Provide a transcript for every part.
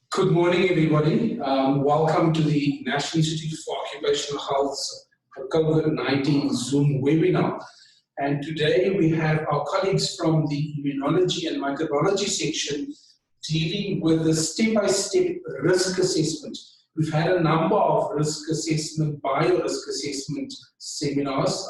Good morning, everybody. Welcome to the National Institute for Occupational Health's COVID-19 Zoom webinar. And today we have our colleagues from the Immunology and Microbiology section dealing with the step-by-step risk assessment. We've had a number of risk assessment, bio-risk assessment seminars,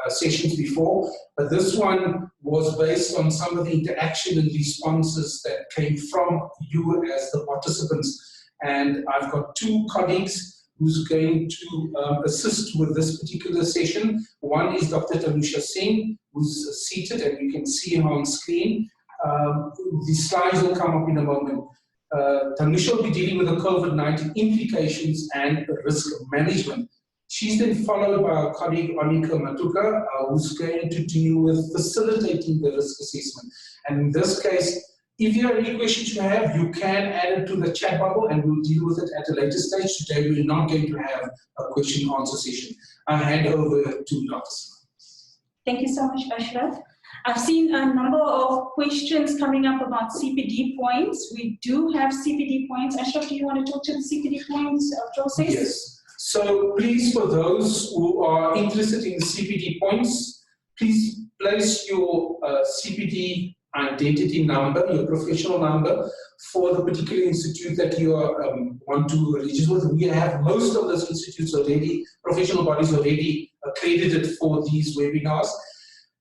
sessions before, but this one was based on some of the interaction and responses that came from you as the participants. And I've got two colleagues who's going to assist with this particular session. One is Dr. Tanusha Singh, who's seated, and you can see him on screen. The slides will come up in a moment. Tanusha will be dealing with the COVID-19 implications and risk management. She's then followed by our colleague Anika Matuka, who's going to deal with facilitating the risk assessment. And in this case, if you have any questions you have, you can add it to the chat bubble and we'll deal with it at a later stage. Today we're not going to have a question and answer session. I hand over to Dr. Singh. Thank you so much, Ashraf. I've seen a number of questions coming up about CPD points. We do have CPD points. Ashraf, do you want to talk to the CPD points process? Yes. So please, for those who are interested in the CPD points, please place your CPD identity number, your professional number, for the particular institute that you are, want to register with. We have most of those institutes already, professional bodies already accredited for these webinars.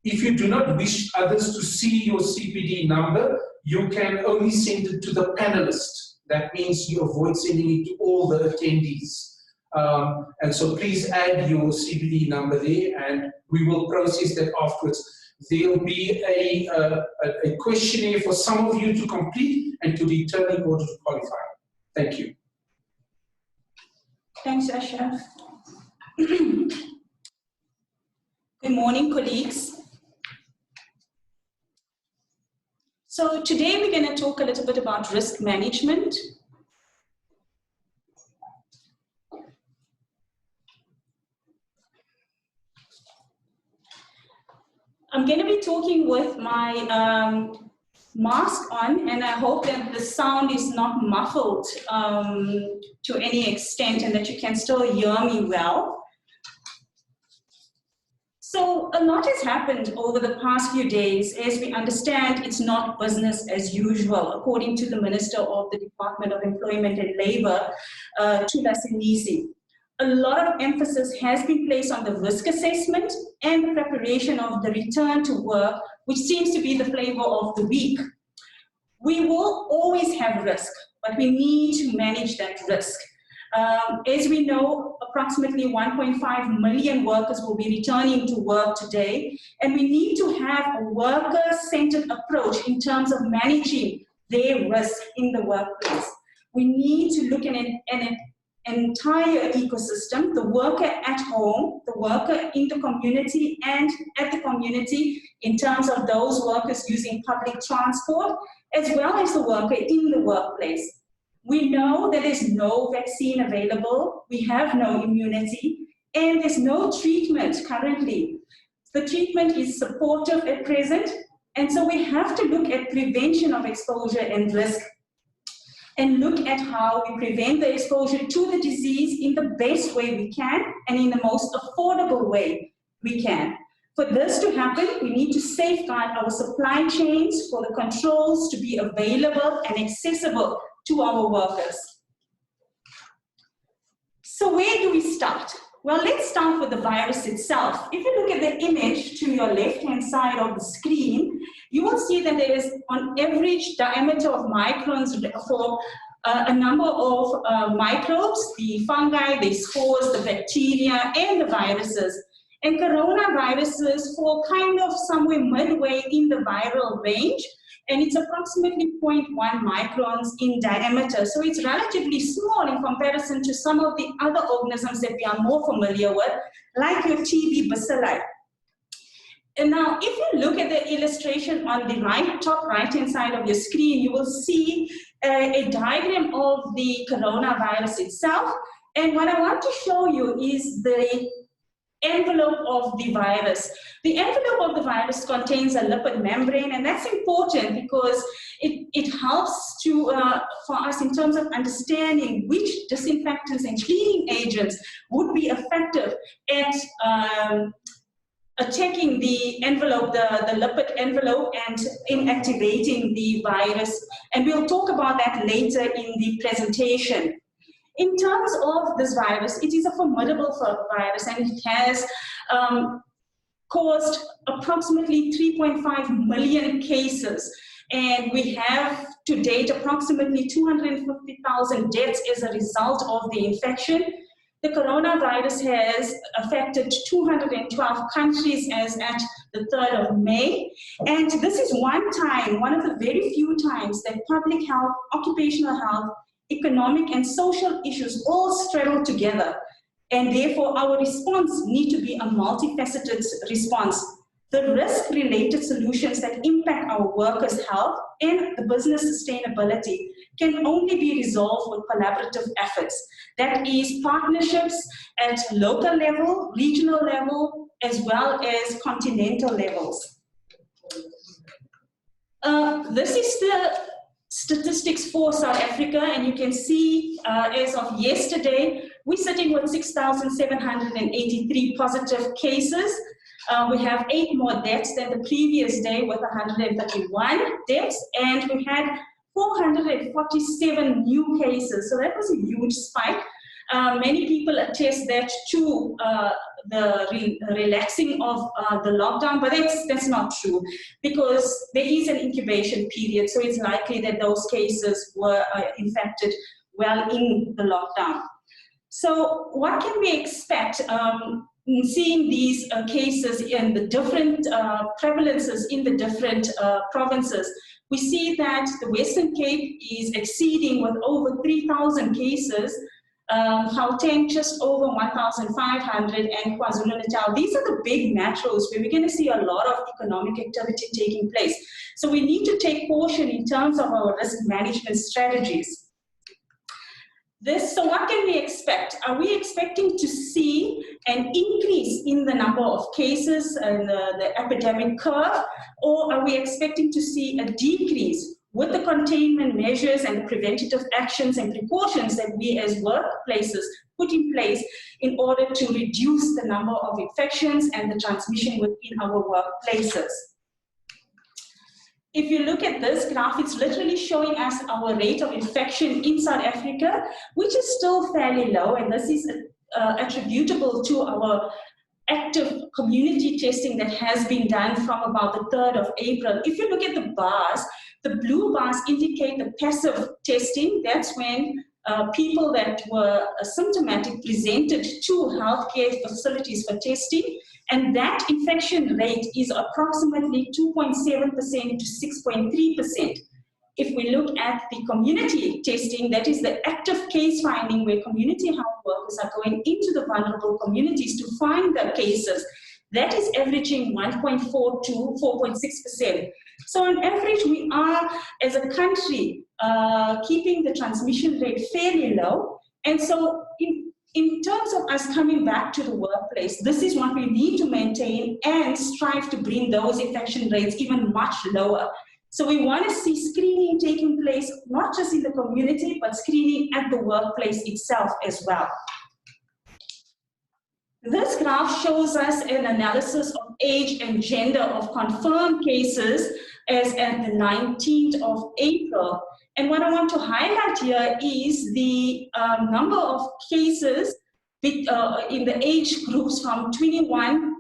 If you do not wish others to see your CPD number, you can only send it to the panelist. That means you avoid sending it to all the attendees. And so please add your CPD number there and we will process that afterwards. There will be a questionnaire for some of you to complete and to return in order to qualify. Thank you. Thanks, Ashraf. Good morning, colleagues. So today we're going to talk a little bit about risk management. I'm going to be talking with my mask on, and I hope that the sound is not muffled to any extent and that you can still hear me well. So a lot has happened over the past few days. As we understand, it's not business as usual, according to the Minister of the Department of Employment and Labour, Tula Sinisi. A lot of emphasis has been placed on the risk assessment and the preparation of the return to work, which seems to be the flavor of the week. We will always have risk, but we need to manage that risk. As we know, approximately 1.5 million workers will be returning to work today, and we need to have a worker-centered approach in terms of managing their risk in the workplace. We need to look at an entire ecosystem, the worker at home, the worker in the community and at the community in terms of those workers using public transport, as well as the worker in the workplace. We know that there's no vaccine available, we have no immunity, and there's no treatment currently. The treatment is supportive at present, and so we have to look at prevention of exposure and risk and look at how we prevent the exposure to the disease in the best way we can and in the most affordable way we can. For this to happen, we need to safeguard our supply chains for the controls to be available and accessible to our workers. So where do we start? Well, let's start with the virus itself. If you look at the image to your left-hand side of the screen, you will see that there is on average diameter of microns for a number of microbes, the fungi, the spores, the bacteria, and the viruses. And coronaviruses fall kind of somewhere midway in the viral range, and it's approximately 0.1 microns in diameter. So it's relatively small in comparison to some of the other organisms that we are more familiar with, like your TB bacilli. And now, if you look at the illustration on the top right-hand side of your screen, you will see a diagram of the coronavirus itself. And what I want to show you is the envelope of the virus. The envelope of the virus contains a lipid membrane, and that's important because it helps to, for us in terms of understanding which disinfectants and cleaning agents would be effective at attacking the envelope, the lipid envelope, and inactivating the virus. And we'll talk about that later in the presentation. In terms of this virus, it is a formidable virus, and it has caused approximately 3.5 million cases. And we have to date approximately 250,000 deaths as a result of the infection. The coronavirus has affected 212 countries as at the 3rd of May. And this is one of the very few times that public health, occupational health, economic and social issues all straddle together. And therefore, our response needs to be a multifaceted response. The risk-related solutions that impact our workers' health and the business sustainability can only be resolved with collaborative efforts. That is partnerships at local level, regional level, as well as continental levels. This is the statistics for South Africa, and you can see as of yesterday, we're sitting with 6,783 positive cases. We have 8 more deaths than the previous day with 131 deaths, and we had 447 new cases. So that was a huge spike. Many people attest that to the relaxing of the lockdown, but that's not true because there is an incubation period. So it's likely that those cases were infected well in the lockdown. So what can we expect in seeing these cases in the different prevalences in the different provinces? We see that the Western Cape is exceeding with over 3,000 cases, Gauteng just over 1,500, and KwaZulu-Natal. These are the big metros where we're going to see a lot of economic activity taking place. So we need to take caution in terms of our risk management strategies. So what can we expect? Are we expecting to see an increase in the number of cases and the epidemic curve, or are we expecting to see a decrease with the containment measures and the preventative actions and precautions that we as workplaces put in place in order to reduce the number of infections and the transmission within our workplaces? If you look at this graph, it's literally showing us our rate of infection in South Africa, which is still fairly low, and this is attributable to our active community testing that has been done from about the 3rd of April. If you look at the bars, the blue bars indicate the passive testing. That's when people that were asymptomatic presented to healthcare facilities for testing, and that infection rate is approximately 2.7% to 6.3%. If we look at the community testing, that is the active case finding where community health workers are going into the vulnerable communities to find the cases, that is averaging 1.4 to 4.6%. So on average, we are, as a country, keeping the transmission rate fairly low. And so in terms of us coming back to the workplace, this is what we need to maintain and strive to bring those infection rates even much lower. So we want to see screening taking place, not just in the community, but screening at the workplace itself as well. This graph shows us an analysis of age and gender of confirmed cases as at the 19th of April. And what I want to highlight here is the number of cases in the age groups from 21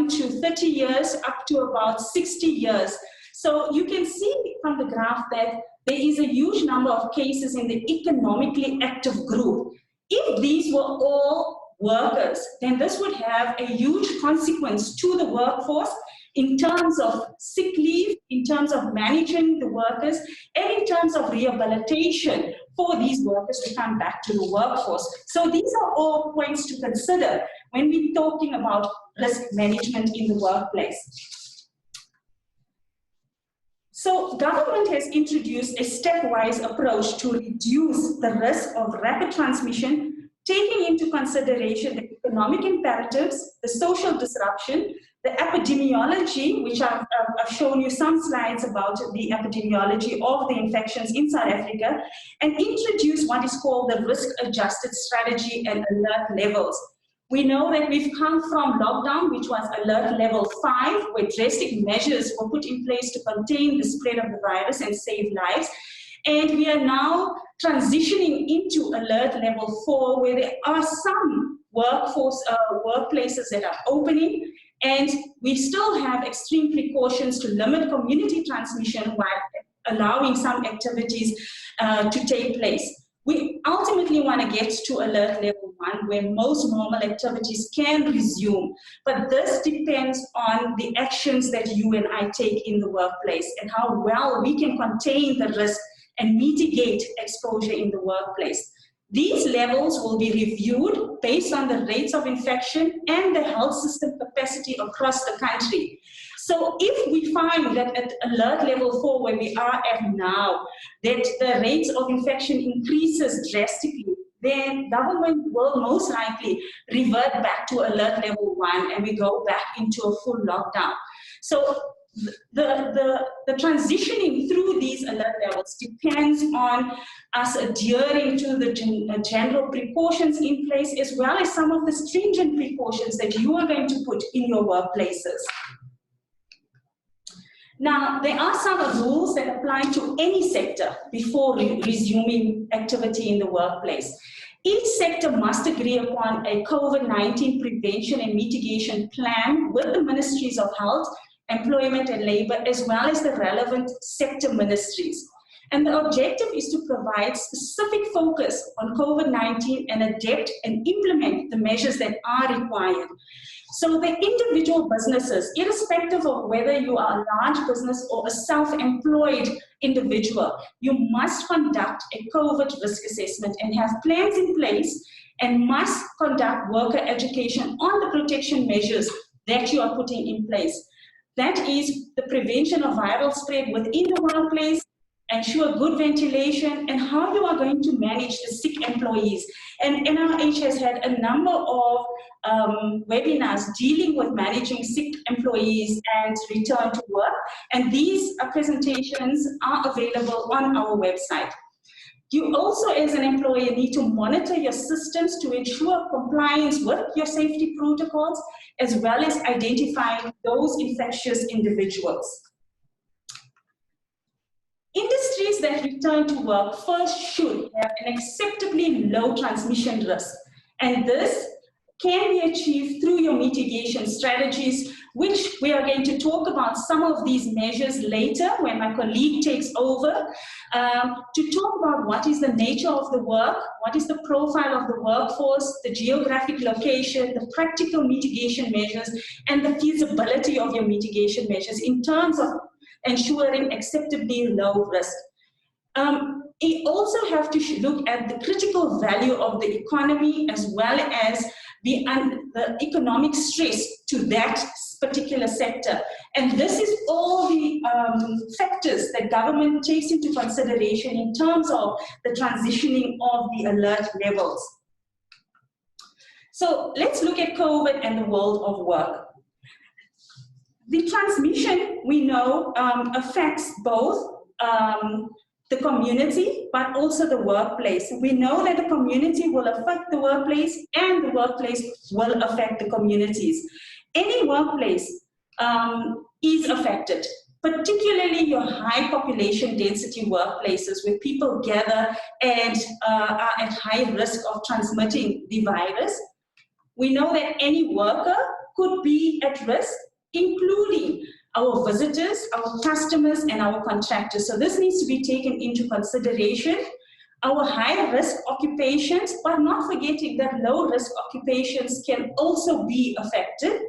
to 30 years up to about 60 years. So you can see from the graph that there is a huge number of cases in the economically active group. If these were all workers, then this would have a huge consequence to the workforce in terms of sick leave, in terms of managing the workers, and in terms of rehabilitation for these workers to come back to the workforce. So these are all points to consider when we're talking about risk management in the workplace. So government has introduced a stepwise approach to reduce the risk of rapid transmission taking into consideration the economic imperatives, the social disruption, the epidemiology, which I've shown you some slides about the epidemiology of the infections in South Africa, and introduce what is called the risk-adjusted strategy and alert levels. We know that we've come from lockdown, which was alert level 5, where drastic measures were put in place to contain the spread of the virus and save lives. And we are now transitioning into alert level 4, where there are some workplaces that are opening, and we still have extreme precautions to limit community transmission while allowing some activities to take place. We ultimately want to get to alert level 1, where most normal activities can resume, but this depends on the actions that you and I take in the workplace and how well we can contain the risk and mitigate exposure in the workplace. These levels will be reviewed based on the rates of infection and the health system capacity across the country. So if we find that at alert level 4, where we are at now, that the rates of infection increases drastically, then government will most likely revert back to alert level 1 and we go back into a full lockdown. So the transitioning through these alert levels depends on us adhering to the general precautions in place, as well as some of the stringent precautions that you are going to put in your workplaces. Now, there are some rules that apply to any sector before resuming activity in the workplace. Each sector must agree upon a COVID-19 prevention and mitigation plan with the Ministries of Health, Employment and Labor, as well as the relevant sector ministries. And the objective is to provide specific focus on COVID-19 and adapt and implement the measures that are required. So the individual businesses, irrespective of whether you are a large business or a self-employed individual, you must conduct a COVID risk assessment and have plans in place, and must conduct worker education on the protection measures that you are putting in place. That is the prevention of viral spread within the workplace, ensure good ventilation, and how you are going to manage the sick employees. And NIH has had a number of webinars dealing with managing sick employees and return to work. And these presentations are available on our website. You also, as an employer, need to monitor your systems to ensure compliance with your safety protocols, as well as identifying those infectious individuals. Industries that return to work first should have an acceptably low transmission risk, and this can be achieved through your mitigation strategies, which we are going to talk about some of these measures later when my colleague takes over, to talk about what is the nature of the work, what is the profile of the workforce, the geographic location, the practical mitigation measures, and the feasibility of your mitigation measures in terms of ensuring acceptably low risk. You also have to look at the critical value of the economy, as well as the economic stress to that particular sector. And this is all the factors that government takes into consideration in terms of the transitioning of the alert levels. So let's look at COVID and the world of work. The transmission, we know, affects both the community, but also the workplace. We know that the community will affect the workplace, and the workplace will affect the communities. Any workplace is affected, particularly your high population density workplaces where people gather and are at high risk of transmitting the virus. We know that any worker could be at risk, including our visitors, our customers, and our contractors. So this needs to be taken into consideration. Our high-risk occupations, but not forgetting that low-risk occupations can also be affected,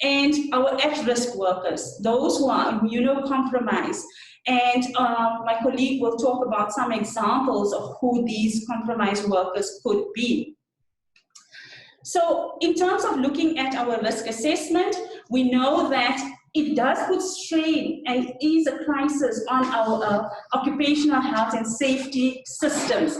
and our at-risk workers, those who are immunocompromised. And my colleague will talk about some examples of who these compromised workers could be. So in terms of looking at our risk assessment, we know that it does put strain and is a crisis on our occupational health and safety systems.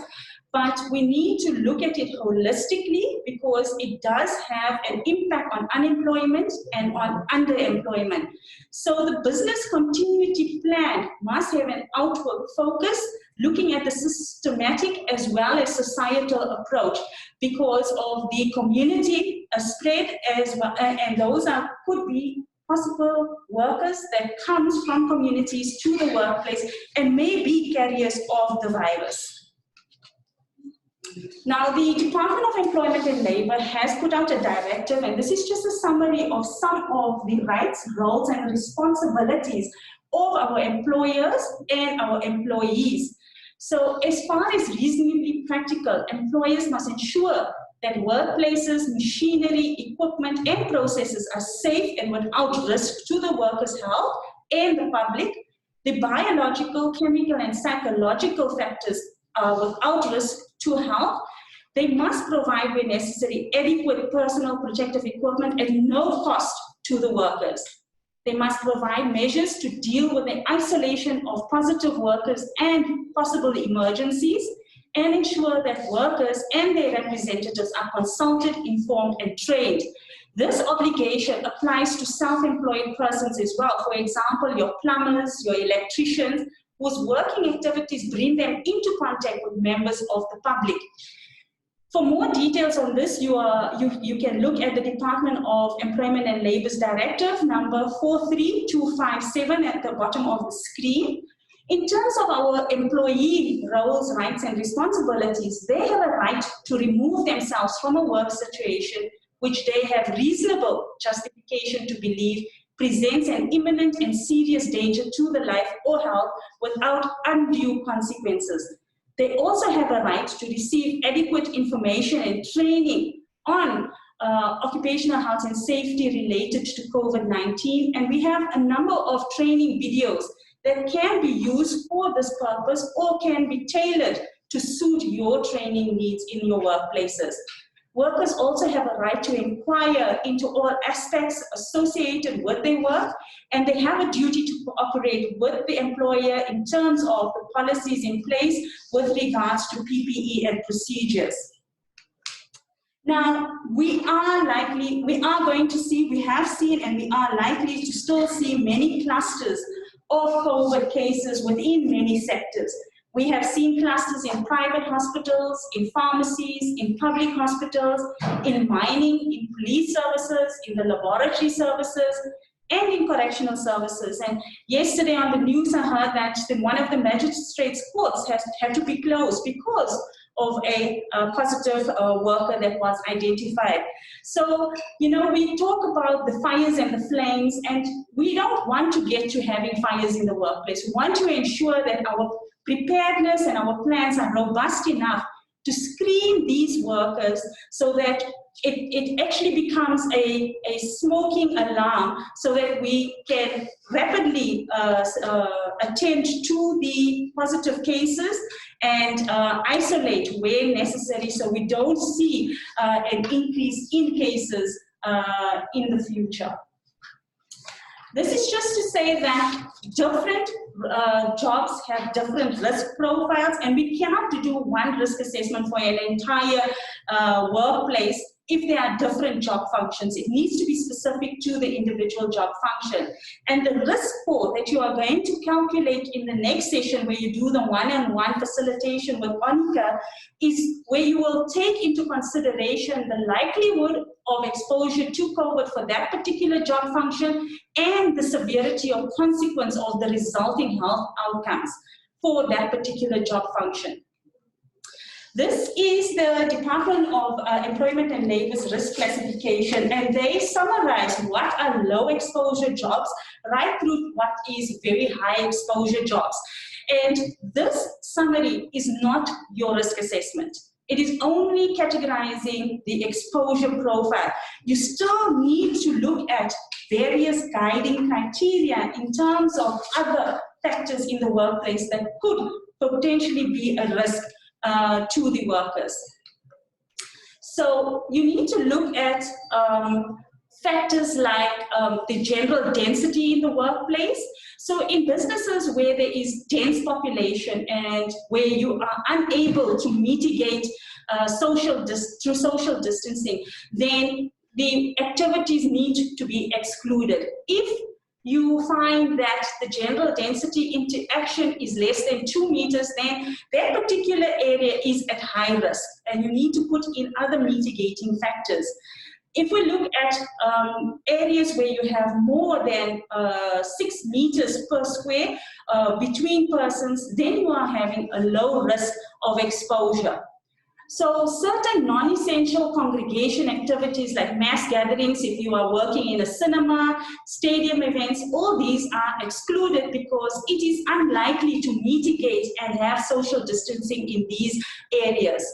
but we need to look at it holistically because it does have an impact on unemployment and on underemployment. So the business continuity plan must have an outward focus, looking at the systematic as well as societal approach because of the community spread as well, and those could be possible workers that comes from communities to the workplace and may be carriers of the virus. Now, the Department of Employment and Labor has put out a directive, and this is just a summary of some of the rights, roles, and responsibilities of our employers and our employees. So, as far as reasonably practical, employers must ensure that workplaces, machinery, equipment, and processes are safe and without risk to the workers' health and the public. The biological, chemical, and psychological factors are without risk to health. They must provide, where necessary, adequate personal protective equipment at no cost to the workers. They must provide measures to deal with the isolation of positive workers and possible emergencies, and ensure that workers and their representatives are consulted, informed, and trained. This obligation applies to self-employed persons as well. For example, your plumbers, your electricians, whose working activities bring them into contact with members of the public. For more details on this, you can look at the Department of Employment and Labor's Directive number 43257 at the bottom of the screen. In terms of our employee roles, rights, and responsibilities, they have a right to remove themselves from a work situation which they have reasonable justification to believe presents an imminent and serious danger to the life or health without undue consequences. They also have a right to receive adequate information and training on occupational health and safety related to COVID-19, and we have a number of training videos that can be used for this purpose or can be tailored to suit your training needs in your workplaces. Workers also have a right to inquire into all aspects associated with their work, and they have a duty to cooperate with the employer in terms of the policies in place with regards to PPE and procedures. Now, we have seen and we are likely to still see many clusters of COVID cases within many sectors. We have seen clusters in private hospitals, in pharmacies, in public hospitals, in mining, in police services, in the laboratory services, and in correctional services. And yesterday on the news, I heard that one of the magistrates' courts has had to be closed because of a positive worker that was identified. So, we talk about the fires and the flames, and we don't want to get to having fires in the workplace. We want to ensure that our preparedness and our plans are robust enough to screen these workers so that it actually becomes a smoking alarm so that we can rapidly attend to the positive cases and isolate where necessary so we don't see an increase in cases in the future. This is just to say that different jobs have different risk profiles, and we cannot do one risk assessment for an entire workplace if there are different job functions. It needs to be specific to the individual job function. And the risk score that you are going to calculate in the next session where you do the one-on-one facilitation with Monica is where you will take into consideration the likelihood of exposure to COVID for that particular job function and the severity or consequence of the resulting health outcomes for that particular job function. This is the Department of Employment and Labor's risk classification, and they summarize what are low exposure jobs right through what is very high exposure jobs. And this summary is not your risk assessment. It is only categorizing the exposure profile. You still need to look at various guiding criteria in terms of other factors in the workplace that could potentially be a risk to the workers. So you need to look at factors like the general density in the workplace. So in businesses where there is dense population and where you are unable to mitigate through social distancing, then the activities need to be excluded. If you find that the general density interaction is less than 2 meters, then that particular area is at high risk and you need to put in other mitigating factors. If we look at areas where you have more than 6 meters per square between persons, then you are having a low risk of exposure. So certain non-essential congregation activities like mass gatherings, if you are working in a cinema, stadium events, all these are excluded because it is unlikely to mitigate and have social distancing in these areas.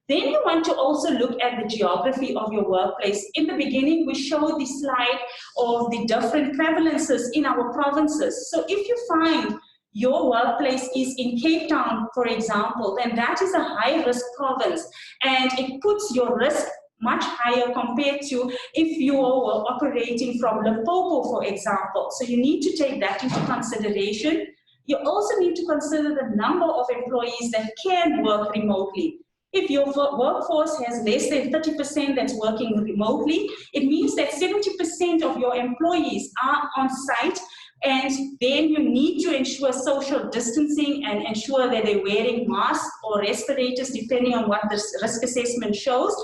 Then you want to also look at the geography of your workplace. In the beginning, we showed the slide of the different prevalences in our provinces. So if you find your workplace is in Cape Town, for example, then that is a high-risk province, and it puts your risk much higher compared to if you were operating from Limpopo, for example. So you need to take that into consideration. You also need to consider the number of employees that can work remotely. If your workforce has less than 30% that's working remotely, it means that 70% of your employees are on site, and then you need to ensure social distancing and ensure that they're wearing masks or respirators depending on what the risk assessment shows.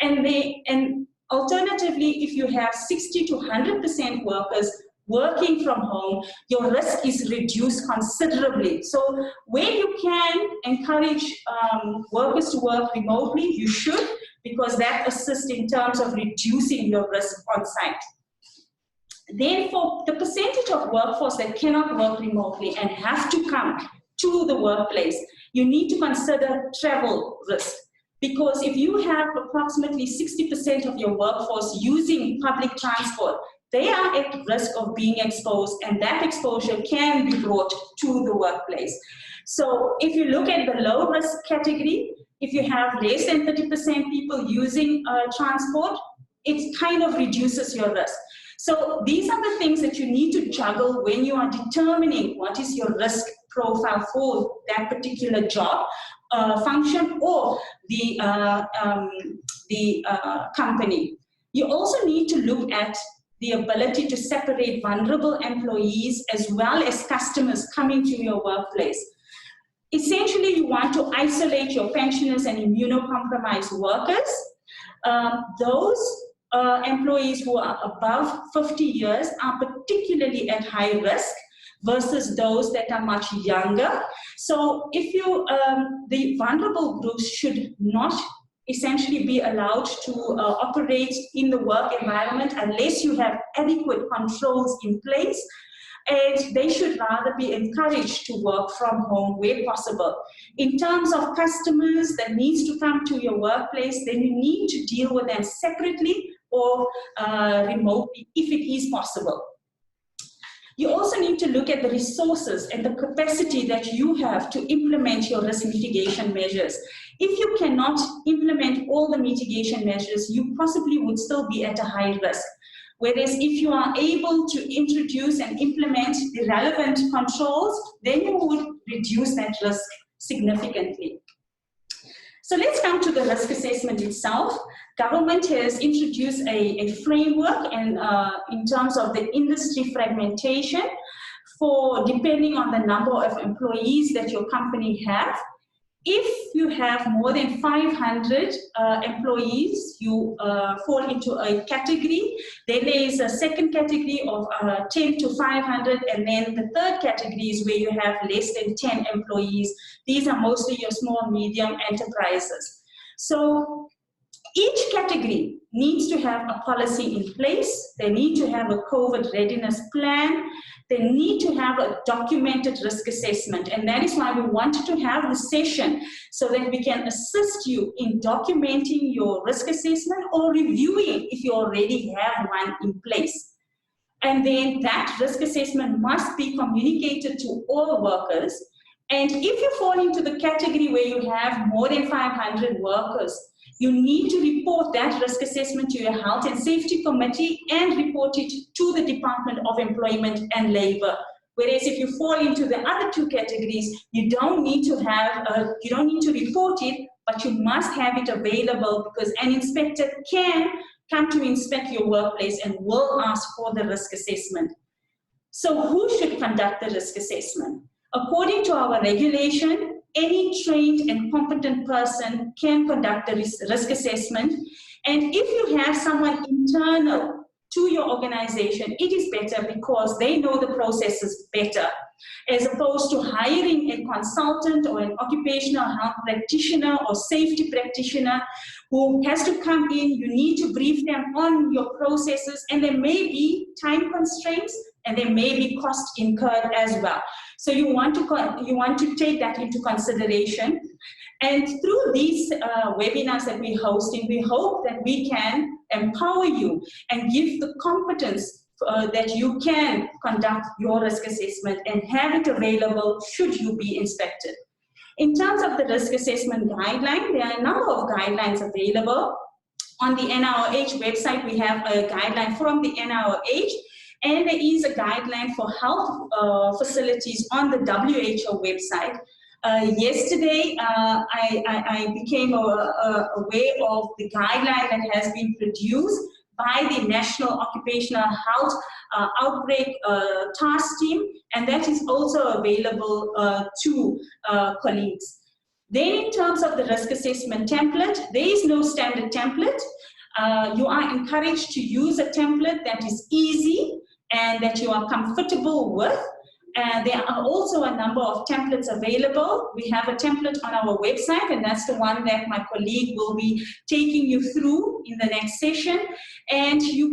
And alternatively, if you have 60 to 100% workers working from home, your risk is reduced considerably. So where you can encourage workers to work remotely, you should, because that assists in terms of reducing your risk on site. Then for the percentage of workforce that cannot work remotely and have to come to the workplace, you need to consider travel risk. Because if you have approximately 60% of your workforce using public transport, they are at risk of being exposed, and that exposure can be brought to the workplace. So if you look at the low risk category, if you have less than 30% people using transport, it kind of reduces your risk. So these are the things that you need to juggle when you are determining what is your risk profile for that particular job, function, or the company. You also need to look at the ability to separate vulnerable employees as well as customers coming to your workplace. Essentially, you want to isolate your pensioners and immunocompromised workers. Those employees who are above 50 years are particularly at high risk versus those that are much younger. So if the vulnerable groups should not essentially be allowed to operate in the work environment unless you have adequate controls in place, and they should rather be encouraged to work from home where possible. In terms of customers that needs to come to your workplace, then you need to deal with them separately or remotely if it is possible. You also need to look at the resources and the capacity that you have to implement your risk mitigation measures. If you cannot implement all the mitigation measures, you possibly would still be at a high risk. Whereas if you are able to introduce and implement the relevant controls, then you would reduce that risk significantly. So let's come to the risk assessment itself. Government has introduced a framework and in terms of the industry fragmentation for depending on the number of employees that your company have. If you have more than 500 employees, you fall into a category. Then there is a second category of 10 to 500, and then the third category is where you have less than 10 employees. These are mostly your small, medium enterprises. So each category needs to have a policy in place. They need to have a COVID readiness plan. They need to have a documented risk assessment. And that is why we wanted to have this session so that we can assist you in documenting your risk assessment or reviewing if you already have one in place. And then that risk assessment must be communicated to all workers. And if you fall into the category where you have more than 500 workers, you need to report that risk assessment to your Health and Safety Committee and report it to the Department of Employment and Labour. Whereas if you fall into the other two categories, you don't need to report it, but you must have it available, because an inspector can come to inspect your workplace and will ask for the risk assessment. So who should conduct the risk assessment? According to our regulation, any trained and competent person can conduct the risk assessment. And if you have someone internal to your organization, it is better because they know the processes better, as opposed to hiring a consultant or an occupational health practitioner or safety practitioner who has to come in. You need to brief them on your processes, and there may be time constraints and there may be cost incurred as well. So you want to take that into consideration. And through these webinars that we're hosting, we hope that we can empower you and give the competence that you can conduct your risk assessment and have it available should you be inspected. In terms of the risk assessment guideline, there are a number of guidelines available. On the NIOH website, we have a guideline from the NIOH, and there is a guideline for health facilities on the WHO website. Yesterday, I became aware of the guideline that has been produced by the National Occupational Health Outbreak Task Team, and that is also available to colleagues. Then in terms of the risk assessment template, there is no standard template. You are encouraged to use a template that is easy and that you are comfortable with. There are also a number of templates available. We have a template on our website, and that's the one that my colleague will be taking you through in the next session. And you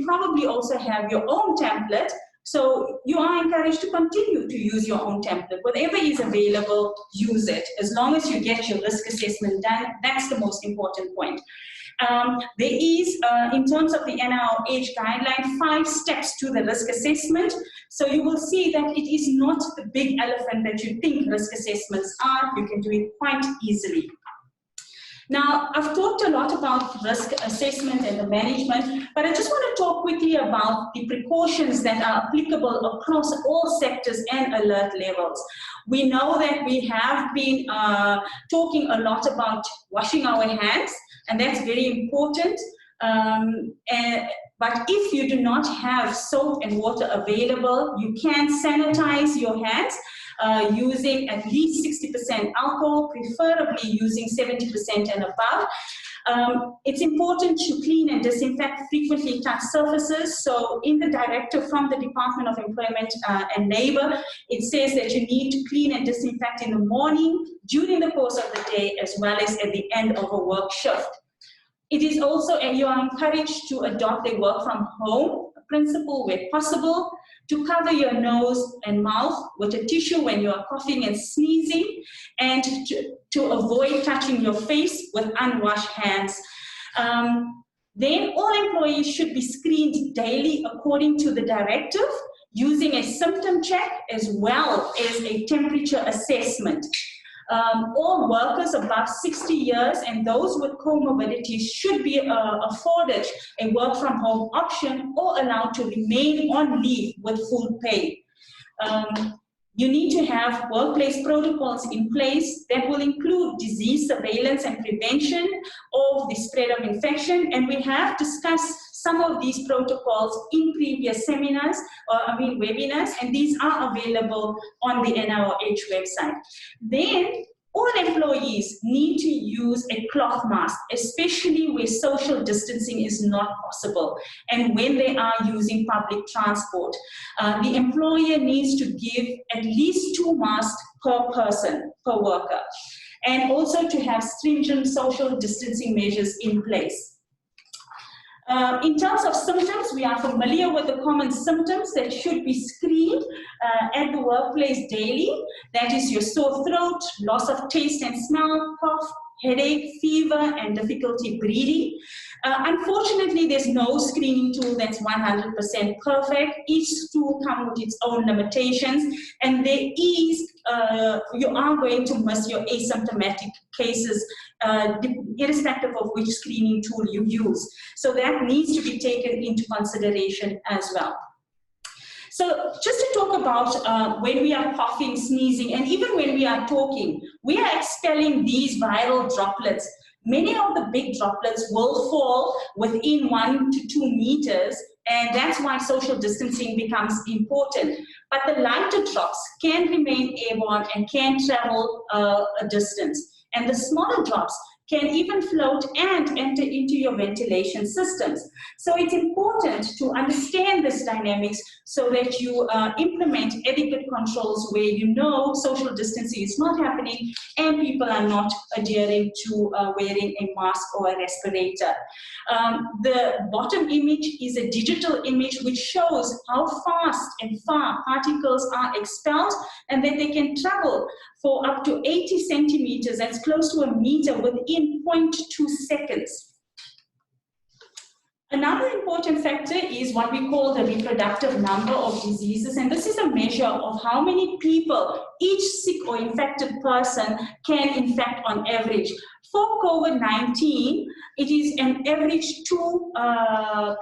probably also have your own template. So you are encouraged to continue to use your own template. Whatever is available, use it. As long as you get your risk assessment done, that's the most important point. There is, in terms of the NIOH guideline, 5 steps to the risk assessment. So you will see that it is not the big elephant that you think risk assessments are. You can do it quite easily. Now, I've talked a lot about risk assessment and the management, but I just want to talk quickly about the precautions that are applicable across all sectors and alert levels. We know that we have been talking a lot about washing our hands, and that's very important. But if you do not have soap and water available, you can sanitize your hands using at least 60% alcohol, preferably using 70% and above. It's important to clean and disinfect frequently touched surfaces. So in the directive from the Department of Employment and Labour, it says that you need to clean and disinfect in the morning, during the course of the day, as well as at the end of a work shift. It is also, and you are encouraged to adopt a work from home principle where possible, to cover your nose and mouth with a tissue when you are coughing and sneezing, and to avoid touching your face with unwashed hands. Then all employees should be screened daily according to the directive, using a symptom check as well as a temperature assessment. All workers above 60 years and those with comorbidities should be afforded a work from home option or allowed to remain on leave with full pay. You need to have workplace protocols in place that will include disease surveillance and prevention of the spread of infection, and we have discussed some of these protocols in previous seminars, webinars, and these are available on the NIOH website. Then, all employees need to use a cloth mask, especially where social distancing is not possible and when they are using public transport. The employer needs to give at least 2 masks per person, per worker, and also to have stringent social distancing measures in place. In terms of symptoms, we are familiar with the common symptoms that should be screened at the workplace daily. That is your sore throat, loss of taste and smell, cough, headache, fever, and difficulty breathing. Unfortunately, there's no screening tool that's 100% perfect. Each tool comes with its own limitations, and there is, you are going to miss your asymptomatic cases, irrespective of which screening tool you use. So that needs to be taken into consideration as well. So just to talk about when we are coughing, sneezing, and even when we are talking, we are expelling these viral droplets. Many of the big droplets will fall within 1 to 2 meters, and that's why social distancing becomes important. But the lighter drops can remain airborne and can travel a distance. And the smaller drops can even float and enter into your ventilation systems. So it's important to understand this dynamics so that you implement adequate controls where you know social distancing is not happening and people are not adhering to wearing a mask or a respirator. The bottom image is a digital image which shows how fast and far particles are expelled and that they can travel for up to 80 centimeters, that's close to a meter, within 0.2 seconds. Another important factor is what we call the reproductive number of diseases, and this is a measure of how many people each sick or infected person can infect on average. For COVID-19, it is an average 2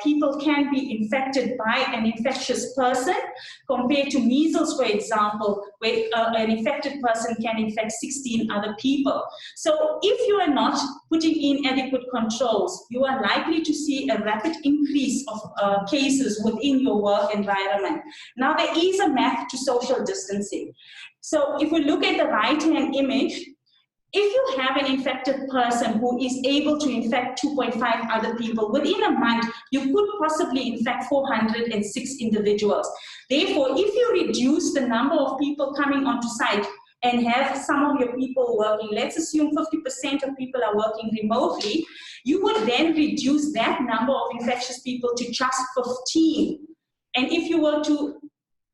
people can be infected by an infectious person, compared to measles, for example, where an infected person can infect 16 other people. So if you are not putting in adequate controls, you are likely to see a rapid increase of cases within your work environment. Now, there is a math to social distancing. So if we look at the right-hand image, if you have an infected person who is able to infect 2.5 other people, within a month, you could possibly infect 406 individuals. Therefore, if you reduce the number of people coming onto site and have some of your people working, let's assume 50% of people are working remotely, you would then reduce that number of infectious people to just 15. And if you were to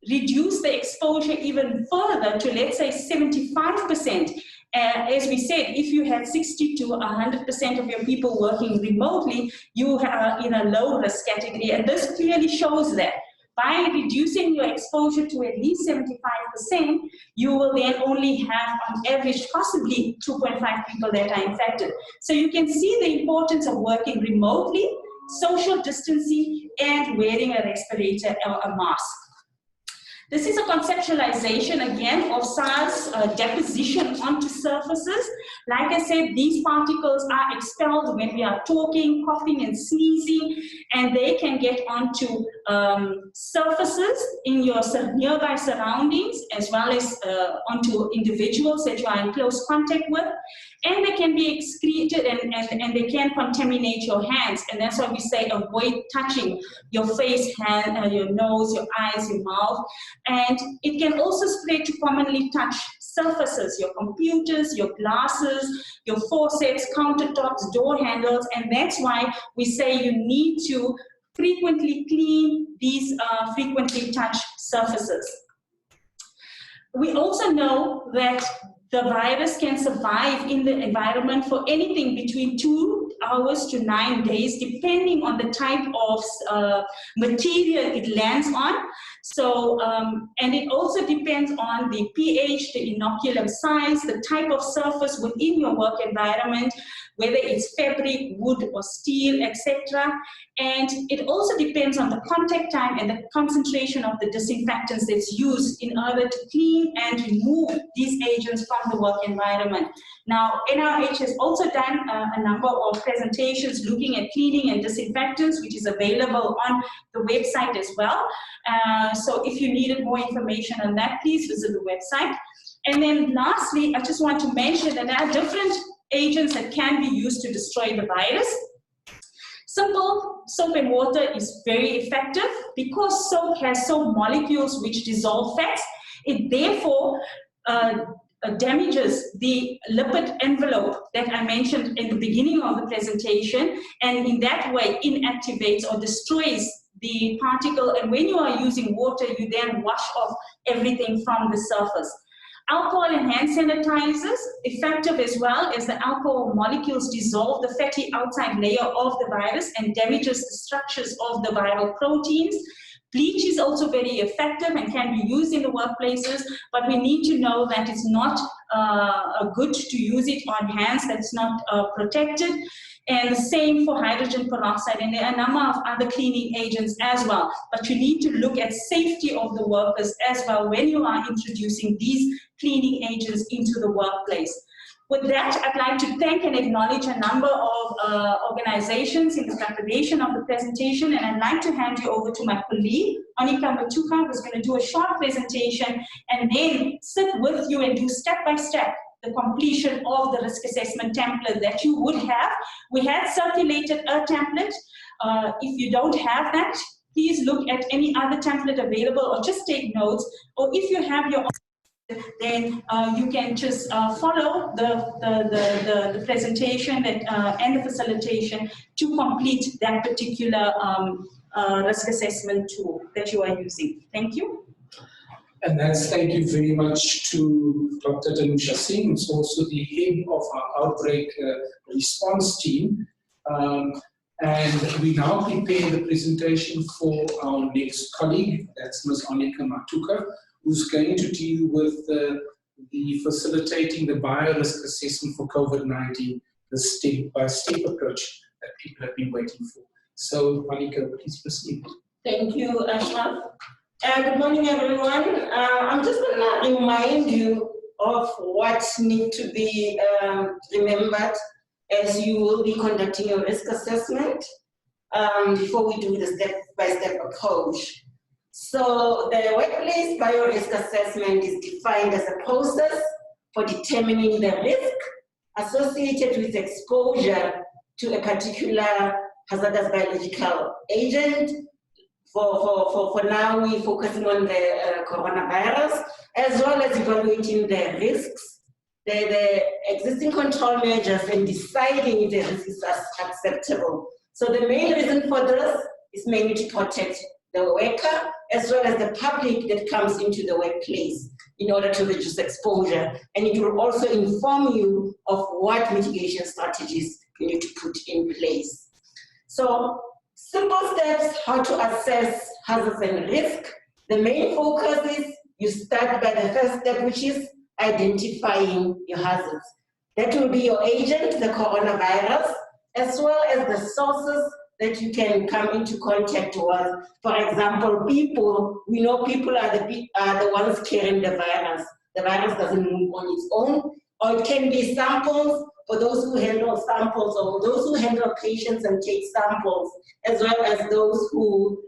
reduce the exposure even further to, let's say, 75%, as we said, if you had 60 to 100% of your people working remotely, you are in a low risk category. And this clearly shows that by reducing your exposure to at least 75%, you will then only have on average possibly 2.5 people that are infected. So you can see the importance of working remotely, social distancing, and wearing a respirator or a mask. This is a conceptualization, again, of SARS deposition onto surfaces. Like I said, these particles are expelled when we are talking, coughing, and sneezing, and they can get onto surfaces in your nearby surroundings, as well as onto individuals that you are in close contact with. And they can be excreted and they can contaminate your hands. And that's why we say avoid touching your face, hand, your nose, your eyes, your mouth. And it can also spread to commonly touched surfaces, your computers, your glasses, your faucets, countertops, door handles. And that's why we say you need to frequently clean these frequently touched surfaces. We also know that the virus can survive in the environment for anything between 2 hours to 9 days, depending on the type of material it lands on. So, and it also depends on the pH, the inoculum size, the type of surface within your work environment, whether it's fabric, wood, or steel, etc. And it also depends on the contact time and the concentration of the disinfectants that's used in order to clean and remove these agents from the work environment. Now, NIH has also done a number of presentations looking at cleaning and disinfectants, which is available on the website as well. So if you needed more information on that, please visit the website. And then lastly, I just want to mention that there are different agents that can be used to destroy the virus. Simple soap and water is very effective because soap has soap molecules which dissolve fats. It therefore damages the lipid envelope that I mentioned in the beginning of the presentation, and in that way inactivates or destroys the particle. And when you are using water, you then wash off everything from the surface. Alcohol and hand sanitizers, effective as well, as the alcohol molecules dissolve the fatty outside layer of the virus and damages the structures of the viral proteins. Bleach is also very effective and can be used in the workplaces, but we need to know that it's not good to use it on hands that's not protected. And the same for hydrogen peroxide, and there are a number of other cleaning agents as well. But you need to look at safety of the workers as well when you are introducing these cleaning agents into the workplace. With that, I'd like to thank and acknowledge a number of organizations in the preparation of the presentation, and I'd like to hand you over to my colleague, Anika Matuka, who's going to do a short presentation and then sit with you and do step-by-step the completion of the risk assessment template that you would have. We had circulated a template. If you don't have that, please look at any other template available or just take notes. Or if you have your own, then you can just follow the presentation that, and the facilitation to complete that particular risk assessment tool that you are using. Thank you. And that's thank you very much to Dr. Danusha Singh, who's also the head of our outbreak response team. And we now prepare the presentation for our next colleague, that's Ms. Anika Matuka, who's going to deal with the facilitating the biorisk assessment for COVID-19, the step-by-step approach that people have been waiting for. So, Anika, please proceed. Thank you, Ashraf. Good morning, everyone. I'm just going to remind you of what needs to be remembered as you will be conducting your risk assessment before we do the step-by-step approach. So the workplace biorisk assessment is defined as a process for determining the risk associated with exposure to a particular hazardous biological agent. For now, we're focusing on the coronavirus, as well as evaluating the risks, the existing control measures, and deciding if the risk is acceptable. So the main reason for this is mainly to protect the worker, as well as the public that comes into the workplace in order to reduce exposure. And it will also inform you of what mitigation strategies you need to put in place. So, simple steps how to assess hazards and risk. The main focus is you start by the first step, which is identifying your hazards. That will be your agent, the coronavirus, as well as the sources that you can come into contact with. For example, people, we know people are the ones carrying the virus. The virus doesn't move on its own, or it can be samples for those who handle samples, or those who handle patients and take samples, as well as those who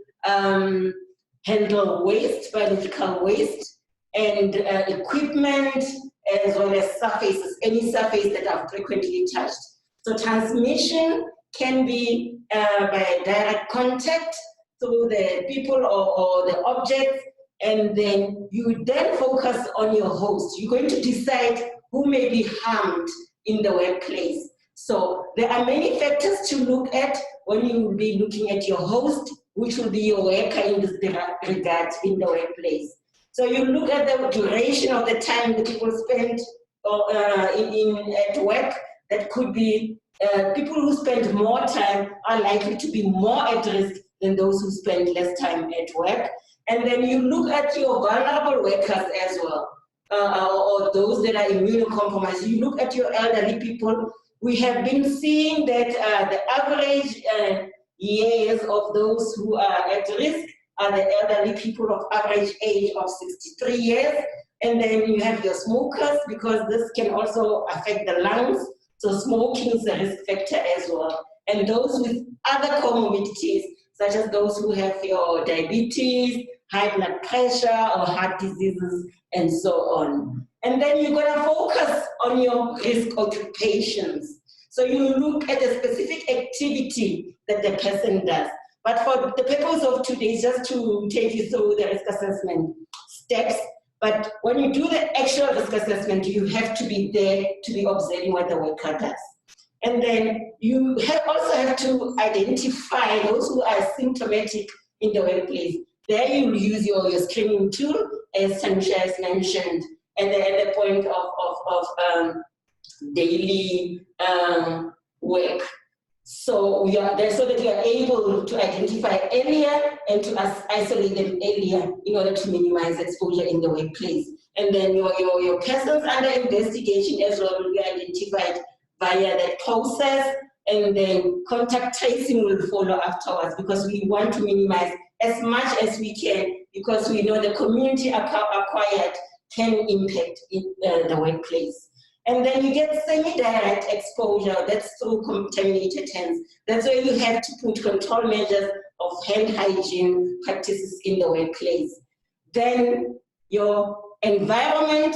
handle waste, biological waste, and equipment, as well as surfaces, any surface that are frequently touched. So transmission can be by direct contact through the people or the objects, and then you then focus on your host. You're going to decide who may be harmed in the workplace. So there are many factors to look at when you will be looking at your host, which will be your worker in this regard in the workplace. So you look at the duration of the time that people spend at work. That could be people who spend more time are likely to be more at risk than those who spend less time at work. And then you look at your vulnerable workers as well, or those that are immunocompromised. You look at your elderly people. We have been seeing that the average years of those who are at risk are the elderly people of average age of 63 years. And then you have your smokers, because this can also affect the lungs. So smoking is a risk factor as well. And those with other comorbidities, such as those who have your diabetes, high blood pressure, or heart diseases, and so on. And then you're going to focus on your risk occupations. So you look at a specific activity that the person does. But for the purpose of today, just to take you through the risk assessment steps. But when you do the actual risk assessment, you have to be there to be observing what the worker does. And then you also have to identify those who are symptomatic in the workplace. There you will use your screening tool, as Tanusha has mentioned, at the point of daily work. So we are there so that we are able to identify earlier and to isolate them earlier in order to minimize exposure in the workplace. And then your persons under investigation as well will be identified via that process, and then contact tracing will follow afterwards, because we want to minimize as much as we can, because we know the community acquired can impact the workplace. And then you get semi-direct exposure, that's through contaminated hands. That's where you have to put control measures of hand hygiene practices in the workplace. Then your environment,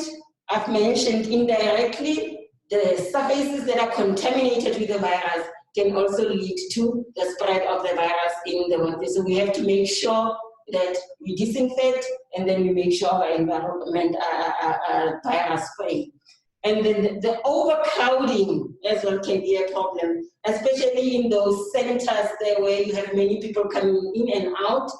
I've mentioned indirectly, the surfaces that are contaminated with the virus can also lead to the spread of the virus in the workplace. So we have to make sure that we disinfect, and then we make sure our environment are virus-free. And then the overcrowding as well can be a problem, especially in those centers there where you have many people coming in and out,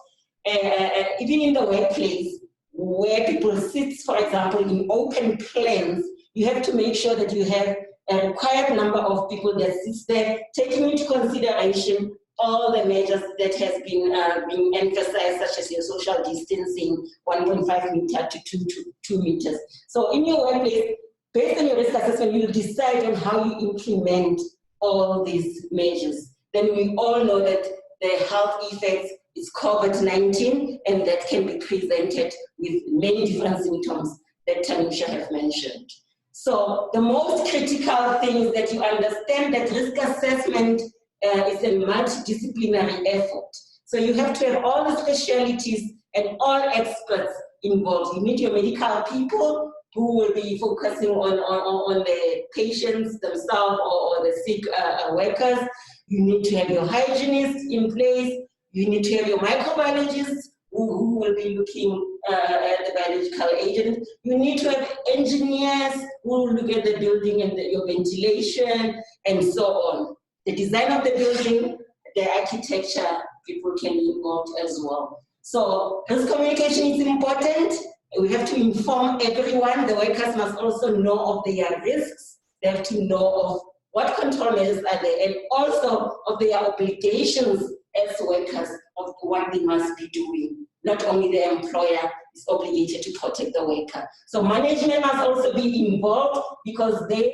even in the workplace where people sit, for example, in open planes. You have to make sure that you have a required number of people that sits there, taking into consideration all the measures that has been being emphasized, such as your social distancing, 1.5 meter to 2 meters. So in your workplace, based on your risk assessment, you will decide on how you implement all these measures. Then we all know that the health effects is COVID-19, and that can be presented with many different symptoms that Tanisha have mentioned. So the most critical thing is that you understand that risk assessment is a multidisciplinary effort. So you have to have all the specialties and all experts involved. You need your medical people who will be focusing on the patients themselves or the sick workers. You need to have your hygienists in place. You need to have your microbiologists who will be looking at the biological agent. You need to have engineers who will look at the building and your ventilation and so on. The design of the building, the architecture, people can be involved as well. So risk communication is important. We have to inform everyone. The workers must also know of their risks. They have to know of what control measures are there, and also of their obligations as workers of what they must be doing. Not only the employer is obligated to protect the worker. So management must also be involved, because they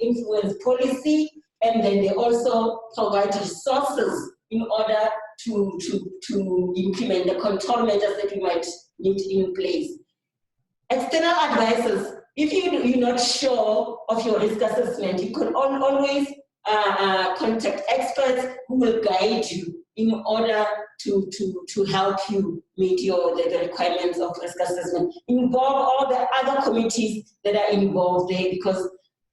influence policy, and then they also provide resources in order to implement the control measures that we might need in place. External advisors, if you're not sure of your risk assessment, you can always contact experts who will guide you in order to help you meet the requirements of risk assessment. Involve all the other committees that are involved there, because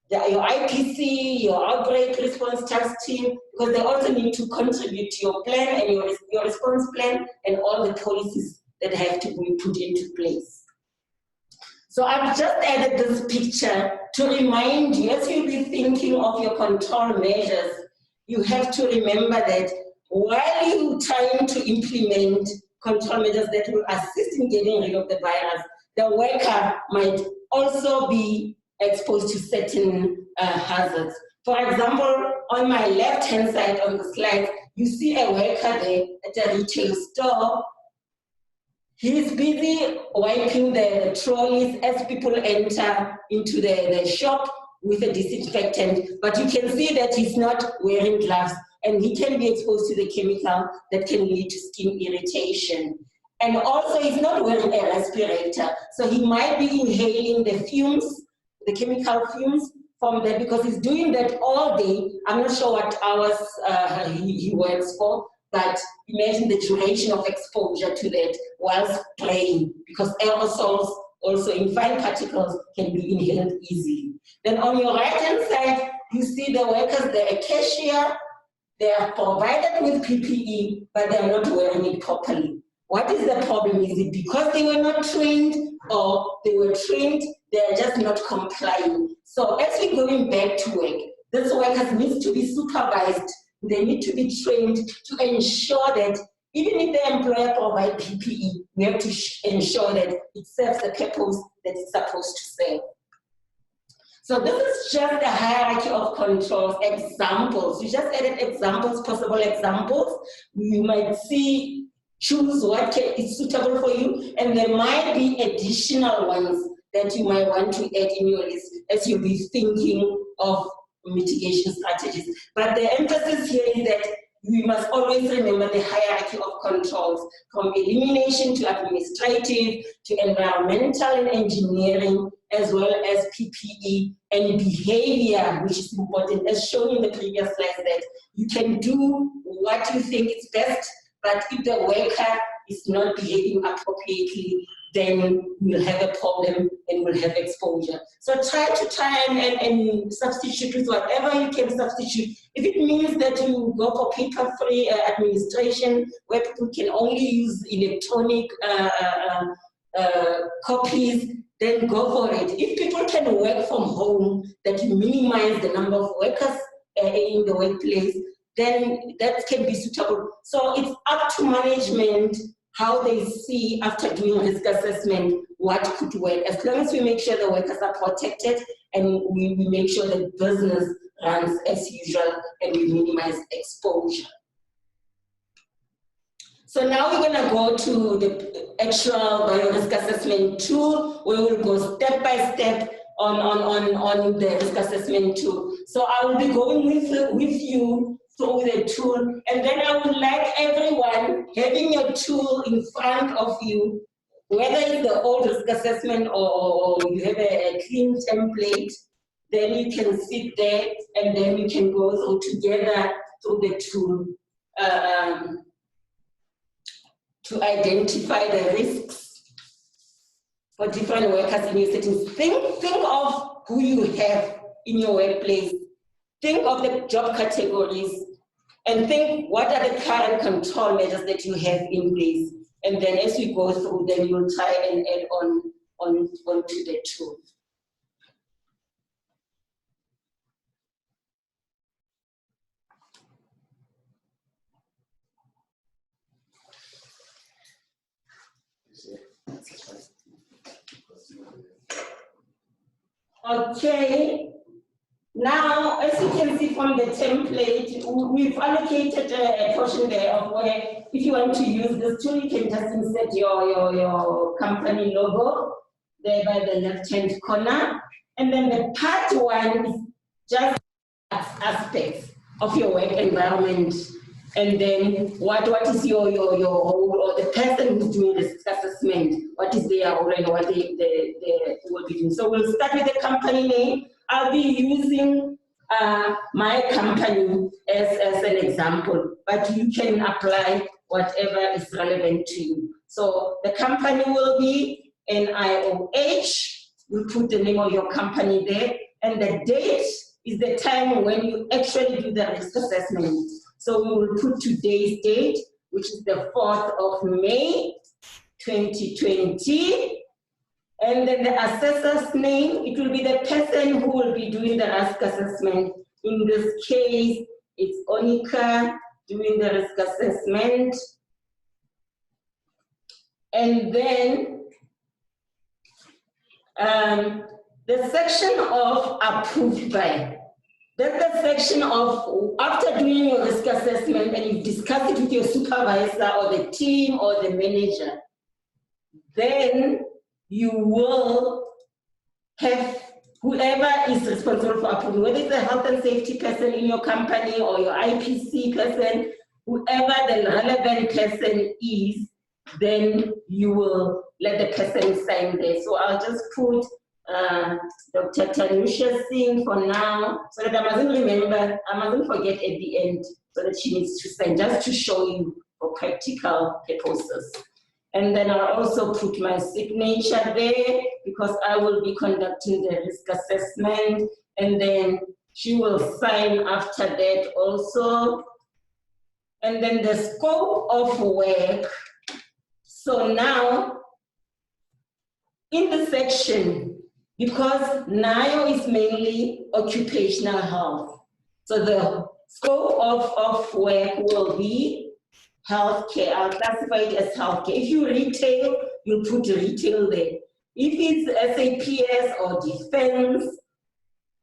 your IPC, your outbreak response task team, because they also need to contribute to your plan and your response plan and all the policies that have to be put into place. So I've just added this picture to remind you, as you'll be thinking of your control measures, you have to remember that while you're trying to implement control measures that will assist in getting rid of the virus, the worker might also be exposed to certain hazards. For example, on my left-hand side on the slide, you see a worker there at a retail store. He's busy wiping the trolleys as people enter into the shop with a disinfectant, but you can see that he's not wearing gloves, and he can be exposed to the chemical that can lead to skin irritation. And also he's not wearing a respirator, so he might be inhaling the fumes, the chemical fumes from that, because he's doing that all day. I'm not sure what hours he works for, but imagine the duration of exposure to that whilst playing, because aerosols also in fine particles can be inhaled easily. Then on your right-hand side, you see the workers, they're a cashier, they are provided with PPE, but they are not wearing it properly. What is the problem? Is it because they were not trained, or they were trained, they are just not complying? So as we're going back to work, these workers need to be supervised. They need to be trained to ensure that even if the employer provides PPE, we have to ensure that it serves the purpose that it's supposed to serve. So this is just a hierarchy of controls, examples. We just added examples, possible examples. You might see, choose what is suitable for you, and there might be additional ones that you might want to add in your list as you'll be thinking of mitigation strategies. But the emphasis here is that we must always remember the hierarchy of controls, from elimination to administrative, to environmental and engineering, as well as PPE and behavior, which is important, as shown in the previous slide, that you can do what you think is best, but if the worker is not behaving appropriately, then we'll have a problem and we'll have exposure. So try and substitute with whatever you can substitute. If it means that you go for paper-free administration, where people can only use electronic copies, then go for it. If people can work from home, that you minimize the number of workers in the workplace, then that can be suitable. So it's up to management how they see after doing risk assessment what could work. As long as we make sure the workers are protected and we make sure the business runs as usual and we minimize exposure. So now we're going to go to the actual biorisk assessment tool, where we'll go step by step on the risk assessment tool. So I will be going with you through the tool, and then I would like everyone having your tool in front of you, whether it's the old risk assessment or you have a clean template, then you can sit there and then we can go through together through the tool to identify the risks for different workers in your settings. Think of who you have in your workplace. Think of the job categories and think what are the current control measures that you have in place. And then as we go through, then you'll try and add onto the tool. Okay. Now, as you can see from the template, we've allocated a portion there of where, if you want to use this tool, you can just insert your company logo there by the left-hand corner. And then the part one is just aspects of your work environment. And then what is your role, or the person who's doing this assessment, what is their role and what they will be doing. So we'll start with the company name. I'll be using my company as an example, but you can apply whatever is relevant to you. So the company will be NIOH. We put the name of your company there, and the date is the time when you actually do the risk assessment. So we will put today's date, which is the 4th of May, 2020. And then the assessor's name, it will be the person who will be doing the risk assessment. In this case, it's Onika doing the risk assessment. And then the section of approved by. That's the section of, after doing your risk assessment and you discuss it with your supervisor or the team or the manager, then you will have whoever is responsible for approving, whether it's a health and safety person in your company or your IPC person, whoever the relevant person is, then you will let the person sign there. So I'll just put Dr. Tanusha Singh for now, so that I mustn't forget at the end, so that she needs to sign, just to show you for practical purposes. And then I'll also put my signature there, because I will be conducting the risk assessment, and then she will sign after that also. And then the scope of work. So now, in the section, because NIO is mainly occupational health, so the scope of work will be healthcare. I'll classify it as healthcare. If you retail, you put retail there. If it's SAPS or defense,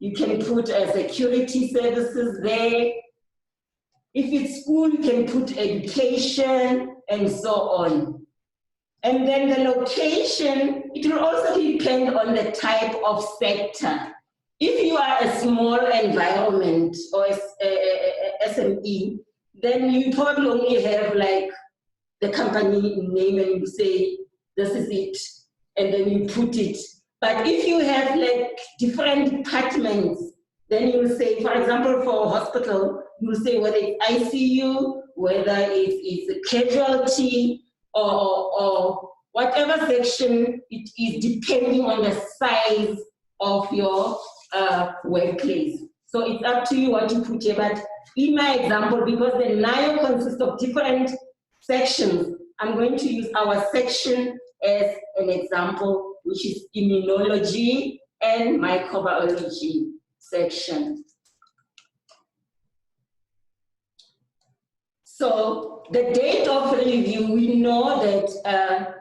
you can put security services there. If it's school, you can put education and so on. And then the location, it will also depend on the type of sector. If you are a small environment or SME, then you probably only have like the company name and you say, this is it, and then you put it. But if you have like different departments, then you will say, for example, for a hospital, you will say whether it's ICU, whether it's a casualty, or whatever section it is, depending on the size of your workplace. So it's up to you what you put here. But in my example, because the NIO consists of different sections, I'm going to use our section as an example, which is immunology and microbiology section. So the date of review, we know that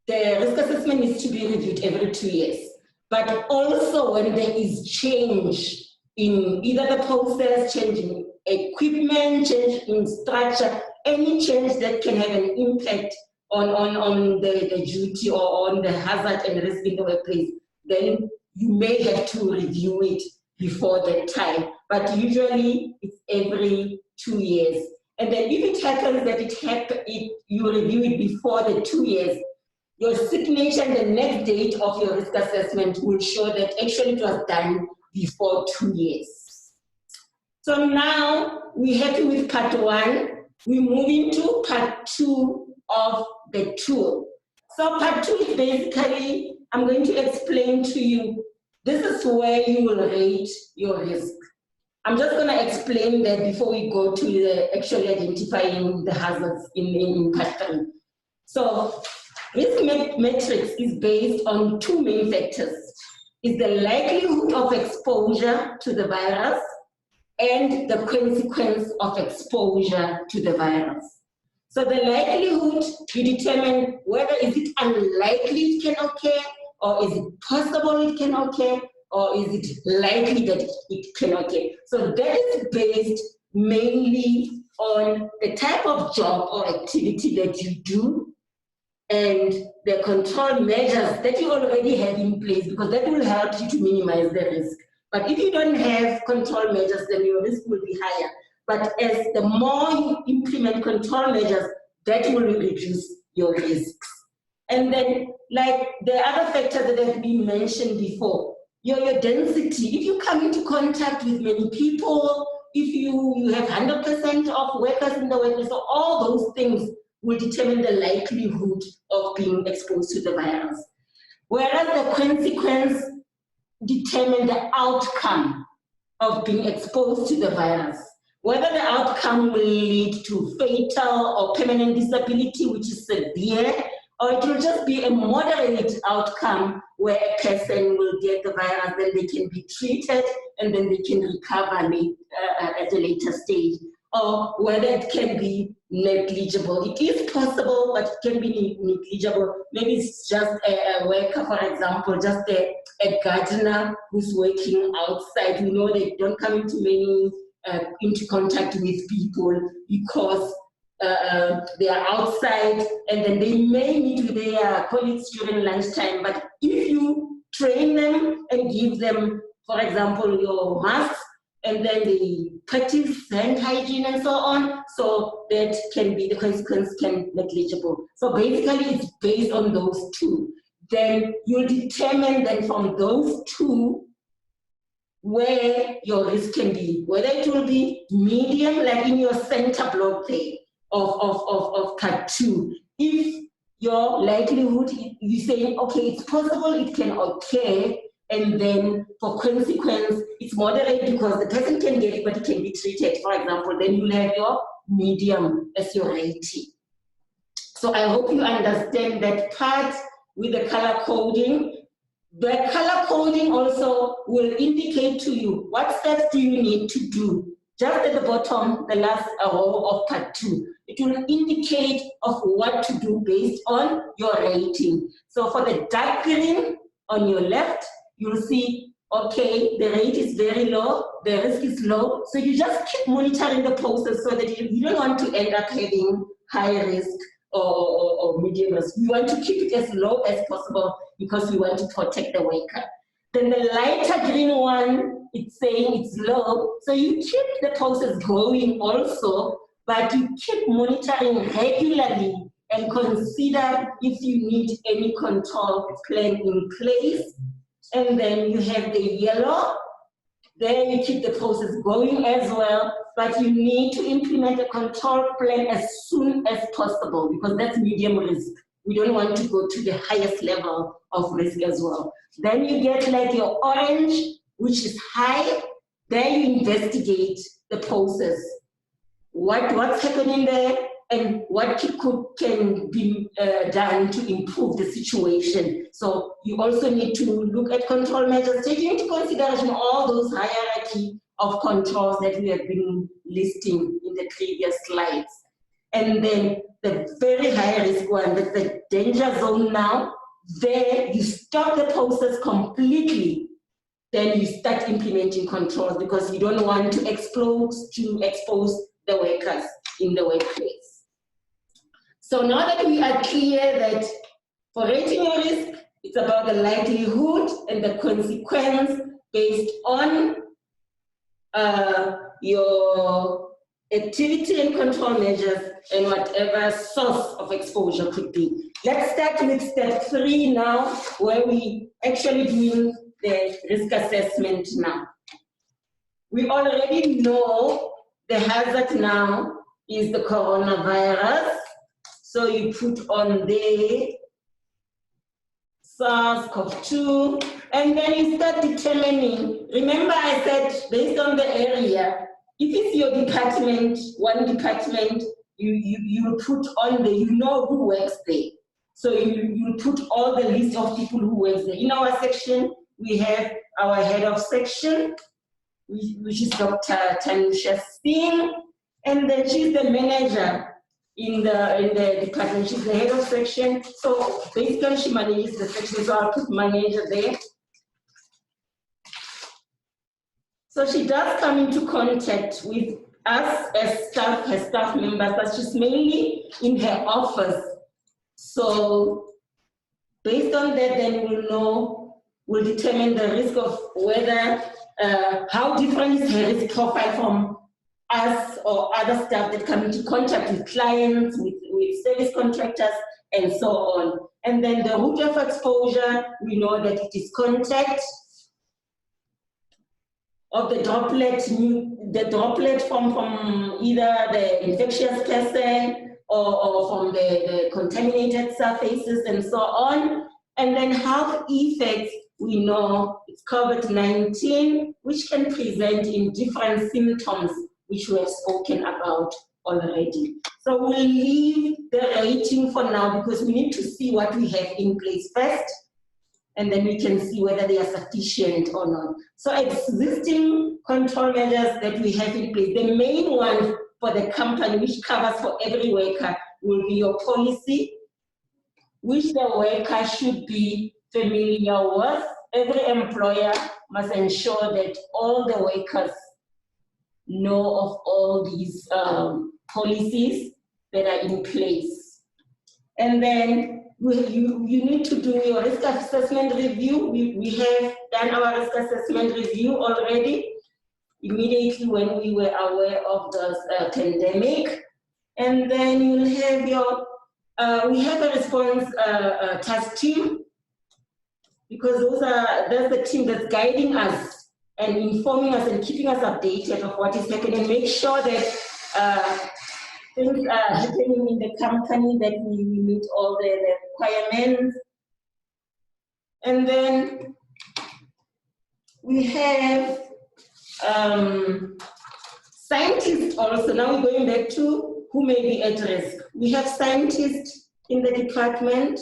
the risk assessment needs to be reviewed every 2 years. But also when there is change in either the process, change in equipment, change in structure, any change that can have an impact on the duty or on the hazard and risk in the workplace, then you may have to review it before that time. But usually it's every 2 years. And then if it happens that you review it before the 2 years, your signature and the next date of your risk assessment will show that actually it was done before 2 years. So now we're happy with part 1. We move into part 2 of the tool. So part 2 is basically, I'm going to explain to you, this is where you will rate your risk. I'm just going to explain that before we go to the actually identifying the hazards in part 3. So risk matrix is based on 2 main factors. It's the likelihood of exposure to the virus and the consequence of exposure to the virus. So the likelihood, you determine whether is it unlikely it can occur, or is it possible it can occur, or is it likely that it can occur. So that is based mainly on the type of job or activity that you do and the control measures that you already have in place, because that will help you to minimize the risk. But if you don't have control measures, then your risk will be higher. But as the more you implement control measures, that will reduce your risks. And then, like the other factor that have been mentioned before, your density. If you come into contact with many people, if you have 100% of workers in the workplace, so all those things will determine the likelihood of being exposed to the virus. Whereas the consequence determine the outcome of being exposed to the virus. Whether the outcome will lead to fatal or permanent disability, which is severe, or it will just be a moderate outcome where a person will get the virus, then they can be treated, and then they can recover at a later stage. Or whether it can be negligible. It is possible, but it can be negligible. Maybe it's just a worker, for example, just a gardener who's working outside. We know they don't come into contact with people because they are outside, and then they may meet with their colleagues during lunchtime. But if you train them and give them, for example, your masks, and then they practice hand hygiene and so on, so that can be, the consequence can be negligible. So basically it's based on those 2. Then you'll determine then from those 2 where your risk can be, whether it will be medium, like in your center block there of part 2. If your likelihood, you say, okay, it's possible it can occur, and then for consequence, it's moderate because the person can get it, but it can be treated, for example, then you'll have your medium as your rating. So I hope you understand that part with the color coding. The color coding also will indicate to you what steps do you need to do just at the bottom, the last row of part 2, it will indicate of what to do based on your rating. So for the dark green on your left, you'll see, okay, the rate is very low, the risk is low. So you just keep monitoring the process so that you don't want to end up having high risk or medium risk. We want to keep it as low as possible because we want to protect the worker. Then the lighter green one, it's saying it's low. So you keep the process going also, but you keep monitoring regularly and consider if you need any control plan in place. And then you have the yellow. There you keep the process going as well, but you need to implement a control plan as soon as possible because that's medium risk. We don't want to go to the highest level of risk as well. Then you get like your orange, which is high. There you investigate the process. What's happening there and what can be done to improve the situation. So you also need to look at control measures, taking into consideration all those hierarchy of controls that we have been listing in the previous slides. And then the very high risk one, that's the danger zone now, there you stop the process completely. Then you start implementing controls because you don't want to expose the workers in the workplace. So now that we are clear that for rating your risk, it's about the likelihood and the consequence based on your activity and control measures and whatever source of exposure could be. Let's start with step 3 now, where we actually doing the risk assessment now. We already know the hazard now is the coronavirus. So you put on the SARS-CoV-2, and then you start determining. Remember I said based on the area, if it's your department, one department, you put on you know who works there. So you put all the list of people who works there. In our section, we have our head of section, which is Dr. Tanusha Singh, and then she's the manager in the department. She's the head of section. So basically she manages the section, so I'll put manager there. So she does come into contact with us as staff, her staff members, but she's mainly in her office. So based on that, then we'll determine the risk of whether, how different is her risk profile from us or other staff that come into contact with clients, with service contractors, and so on. And then the route of exposure, we know that it is contact of the droplet from either the infectious person or from the contaminated surfaces and so on. And then health effects, we know it's COVID-19, which can present in different symptoms, which we have spoken about already. So we'll leave the rating for now because we need to see what we have in place first, and then we can see whether they are sufficient or not. So existing control measures that we have in place, the main one for the company, which covers for every worker, will be your policy, which the worker should be familiar with. Every employer must ensure that all the workers know of all these policies that are in place. And then you need to do your risk assessment review. We have done our risk assessment review already, immediately when we were aware of the pandemic. And then you'll have your, we have a response task team, because that's the team that's guiding us and informing us and keeping us updated of what is happening. Make sure that things are happening in the company, that we meet all the requirements. And then we have scientists also. Now we're going back to who may be at risk. We have scientists in the department.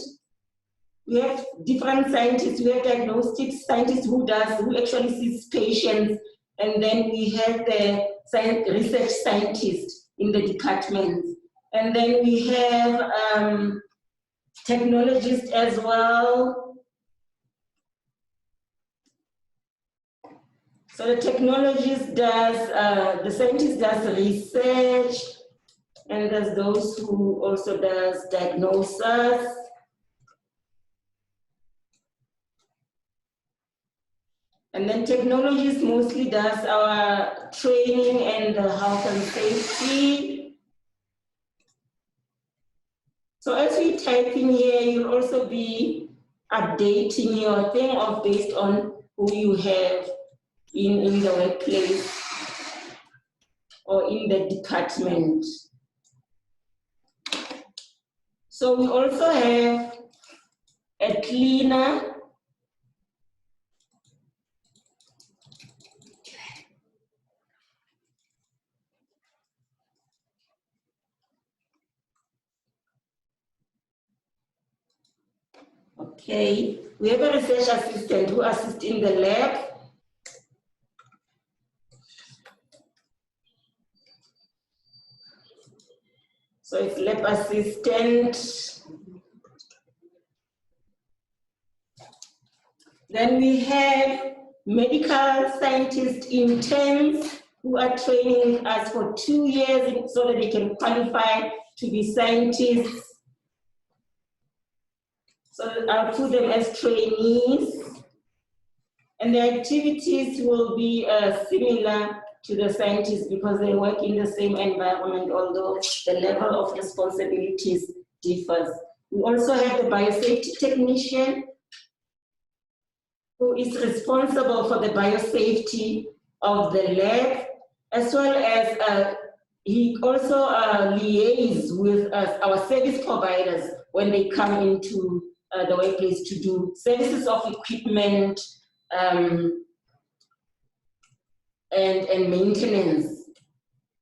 We have different scientists. We have diagnostic scientists who actually sees patients and then we have the research scientists in the departments. And then we have technologists as well. So the technologist does, the scientist does research, and there's those who also does diagnosis. And then technologist mostly does our training and health and safety. So as we type in here, you'll also be updating your thing of based on who you have in the workplace or in the department. So we also have a cleaner. Okay, we have a research assistant who assists in the lab. So it's lab assistant. Then we have medical scientist interns who are training with us for 2 years so that they can qualify to be scientists. So I'll put them as trainees. And the activities will be similar to the scientists because they work in the same environment, although the level of responsibilities differs. We also have the biosafety technician who is responsible for the biosafety of the lab, as well as he also liaises with our service providers when they come into the workplace to do services of equipment and maintenance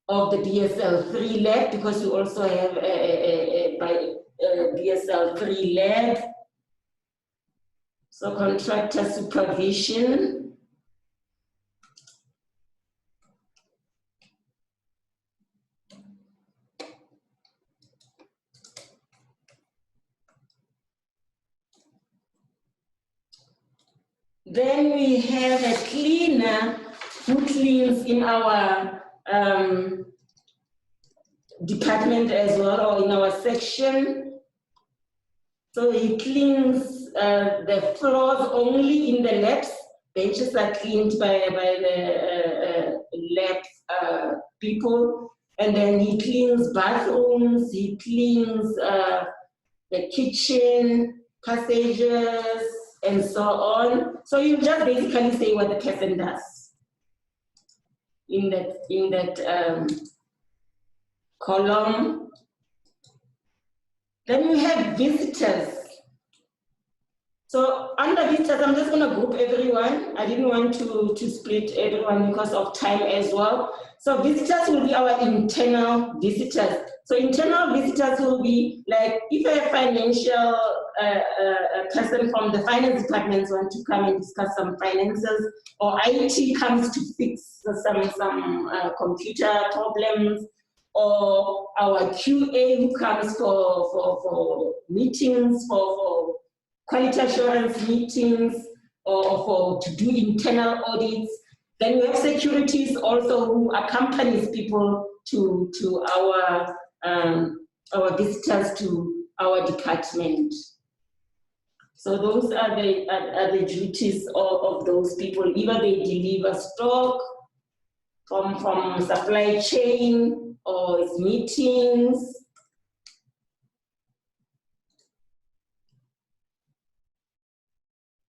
of the BSL-3 lab, because we also have a BSL-3 lab. So contractor supervision. Then we have a cleaner who cleans in our department as well, or in our section. So he cleans the floors only in the labs. Benches are cleaned by the lab people. And then he cleans bathrooms, he cleans the kitchen, passages, and so on. So you just basically say what the person does in that column. Then we have visitors. So under visitors, I'm just going to group everyone. I didn't want to split everyone because of time as well. So visitors will be our internal visitors. So internal visitors will be like if a financial person from the finance department wants to come and discuss some finances, or IT comes to fix some computer problems, or our QA who comes for meetings, for quality assurance meetings, or to do internal audits. Then we have securities also who accompanies people to our visitors to our department. So those are the duties of those people. Either they deliver stock from supply chain, or it's meetings,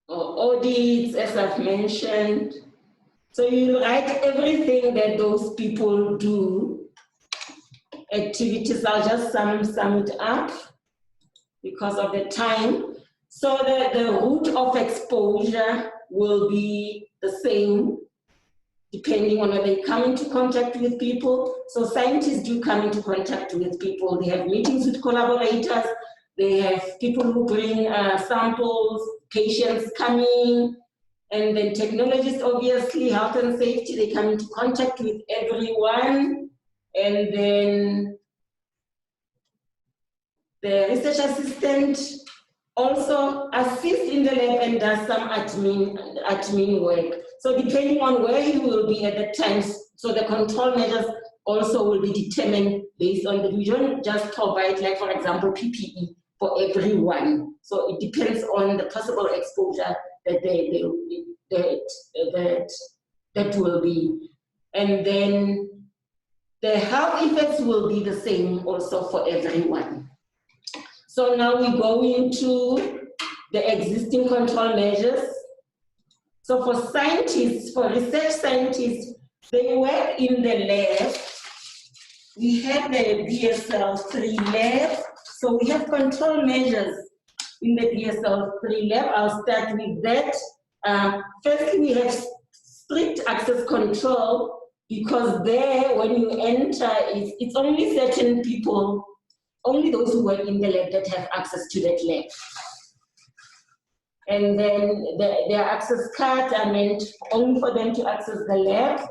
or audits, as I've mentioned. So you write everything that those people do, activities. I'll just sum it up because of the time. So the route of exposure will be the same depending on whether they come into contact with people. So scientists do come into contact with people. They have meetings with collaborators. They have people who bring samples, patients coming, And then technologists, obviously, health and safety, they come into contact with everyone. And then the research assistant also assists in the lab and does some admin work. So depending on where he will be at the time, so the control measures also will be determined based on the, we don't just provide, like for example, PPE for everyone. So it depends on the possible exposure that that will be. And then the health effects will be the same also for everyone. So now we go into the existing control measures. So for scientists, for research scientists, they work in the lab. We have the BSL-3 lab. So we have control measures in the BSL-3 lab. I'll start with that. Firstly, we have strict access control, because there, when you enter, it's only certain people, only those who work in the lab that have access to that lab. And then their access cards are meant only for them to access the lab.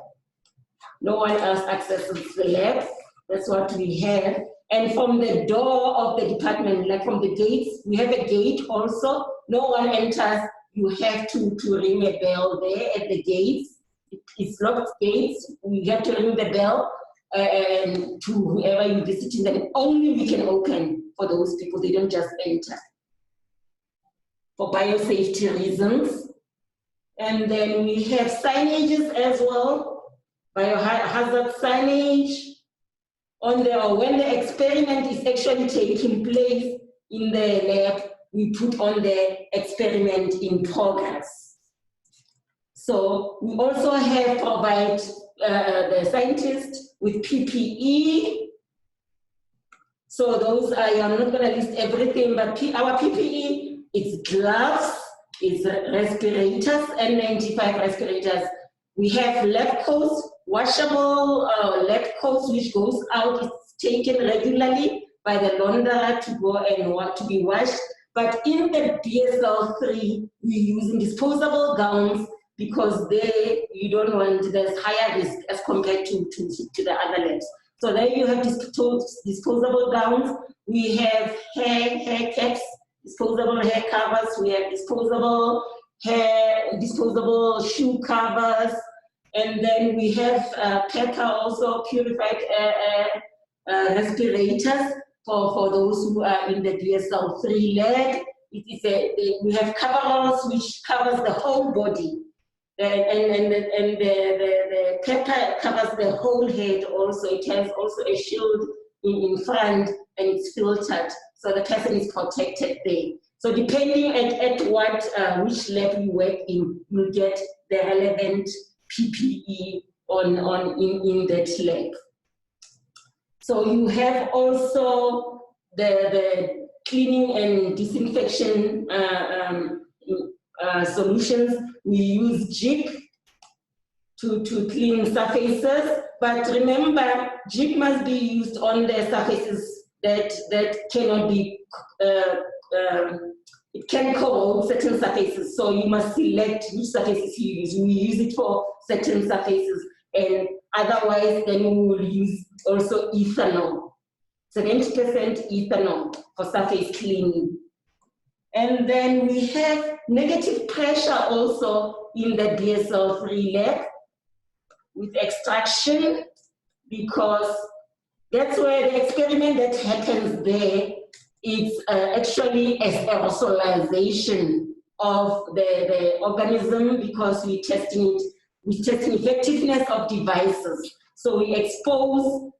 No one else accesses the lab. That's what we have. And from the door of the department, like from the gates, we have a gate also. No one enters. You have to ring a bell there at the gates. It's locked gates. We have to ring the bell and to whoever you visiting them. Only we can open for those people. They don't just enter. For biosafety reasons. And then we have signages as well. Biohazard signage on the, when the experiment is actually taking place in the lab, we put on the experiment in progress. So we also have provide the scientists with PPE. So those are, I'm not going to list everything, but our PPE, it's gloves, it's respirators, N95 respirators. We have lab coats, washable lab coats, which goes out, it's taken regularly by the launderer to go and to be washed. But in the BSL-3, we're using disposable gowns, because there you don't want, there's higher risk as compared to the other labs. So there you have disposable gowns. We have hair caps, disposable hair covers. We have disposable shoe covers. And then we have PECA also, purified respirators for those who are in the BSL-3 lab. It is we have coveralls which covers the whole body. And the PECA covers the whole head also. It has also a shield in front, and it's filtered, so the person is protected there. So depending at which lab you work in, you get the relevant PPE in that lab. So you have also the cleaning and disinfection solutions. We use jig to clean surfaces, but remember, jig must be used on the surfaces that cannot be, it can corrode certain surfaces, so you must select which surfaces you use. We use it for certain surfaces, and otherwise then we will use also ethanol, 70% ethanol for surface cleaning. And then we have negative pressure also in the BSL-3 lab with extraction, because that's where the experiment that happens there, it's actually an aerosolization of the organism, because we're testing effectiveness of devices. So we expose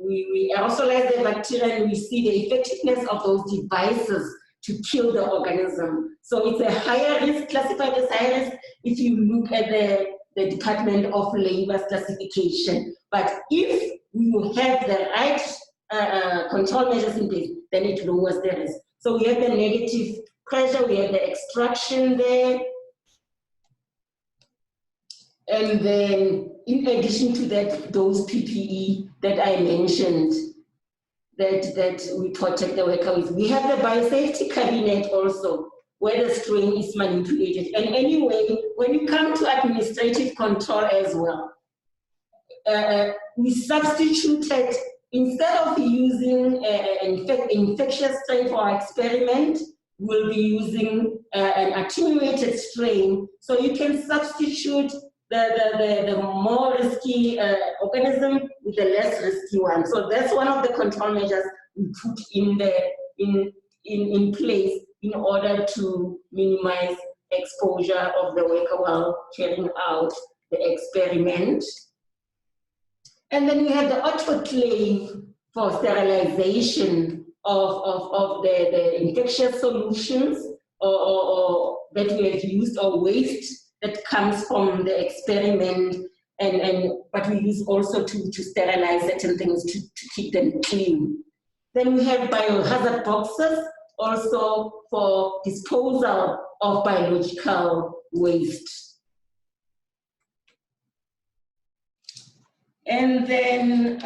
we aerosolize the bacteria, and we see the effectiveness of those devices to kill the organism. So it's a higher risk, classified as higher risk if you look at the Department of Labor's classification. But if you have the right control measures in place, then it lowers the risk. So we have the negative pressure, we have the extraction there. And then in addition to that, those PPE that I mentioned, that we protect the worker with. We have the biosafety cabinet also, where the strain is manipulated. And anyway, when you come to administrative control as well, we substituted, instead of using an infectious strain for our experiment, we'll be using an attenuated strain. So you can substitute the more risky organism with the less risky one. So that's one of the control measures we put in place in order to minimize exposure of the worker while carrying out the experiment. And then we have the autoclave for sterilization of the infectious solutions or that we have used, or waste that comes from the experiment, but we use also to sterilize certain things to keep them clean. Then we have biohazard boxes also for disposal of biological waste. And then,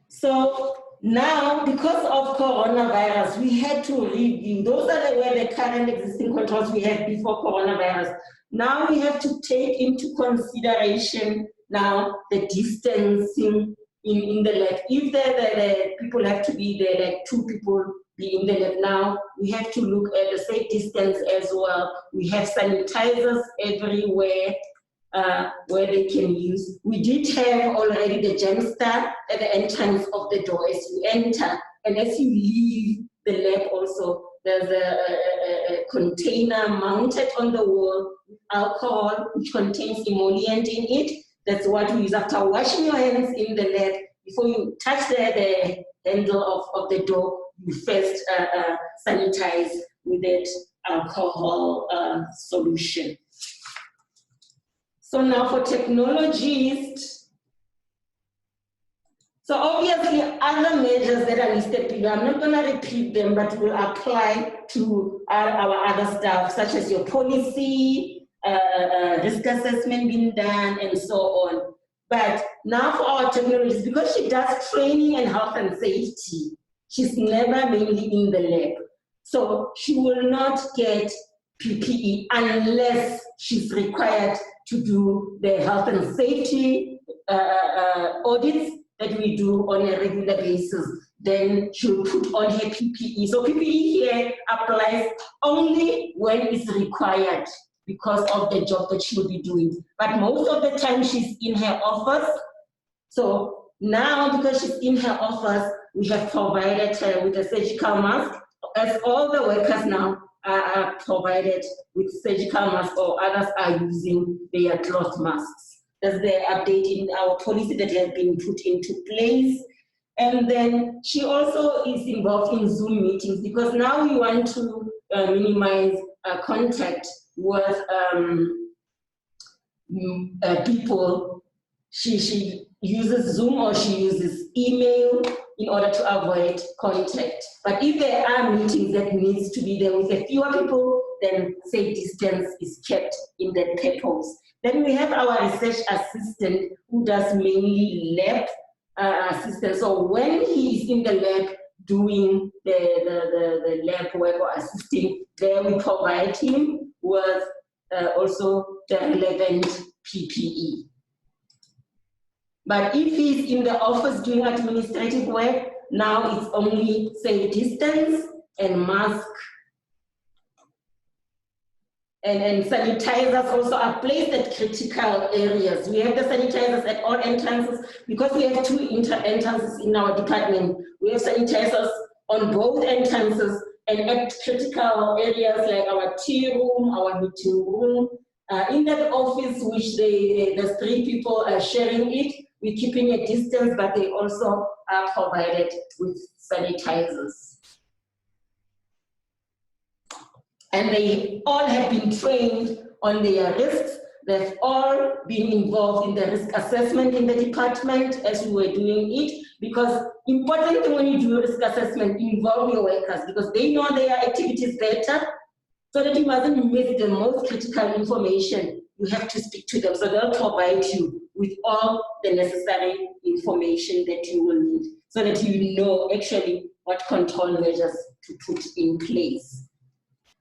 so now, because of coronavirus, we had to review. Those are the current existing controls we had before coronavirus. Now we have to take into consideration now the distancing in the lab. If the people have to be there, like 2 people be in the lab now, we have to look at the safe distance as well. We have sanitizers everywhere where they can use. We did have already the GemStar at the entrance of the door as you enter. And as you leave the lab also, there's a container mounted on the wall with alcohol, which contains emollient in it. That's what we use after washing your hands in the lab. Before you touch the handle of the door, you first sanitize with that alcohol solution. So now for technologists, so obviously other measures that are listed below, I'm not going to repeat them, but will apply to our other staff, such as your policy, risk assessment being done, and so on. But now for our technologists, because she does training and health and safety, she's never mainly in the lab. So she will not get PPE unless she's required to do the health and safety audits that we do on a regular basis. Then she'll put on her PPE. So PPE here applies only when it's required because of the job that she'll be doing. But most of the time she's in her office. So now, because she's in her office, we have provided her with a surgical mask, as all the workers now are provided with surgical masks, or others are using their cloth masks. That's the update in our policy that has been put into place. And then she also is involved in Zoom meetings, because now we want to minimize contact with people. She uses Zoom or she uses email in order to avoid contact. But if there are meetings that needs to be there with a fewer people, then safe distance is kept in that purpose. Then we have our research assistant who does mainly lab assistance. So when he is in the lab doing the lab work or assisting, there we provide him with also the relevant PPE. But if he's in the office doing administrative work, now it's only safe distance and mask. And sanitizers also are placed at critical areas. We have the sanitizers at all entrances, because we have 2 entrances in our department. We have sanitizers on both entrances, and at critical areas like our tea room, our meeting room. In that office, which the 3 people are sharing it, we're keeping a distance, but they also are provided with sanitizers. And they all have been trained on their risks. They've all been involved in the risk assessment in the department as we were doing it, because important thing when you do risk assessment, involve your workers, because they know their activities better, so that you mustn't miss the most critical information. You have to speak to them, so they'll provide you with all the necessary information that you will need, so that you know actually what control measures to put in place.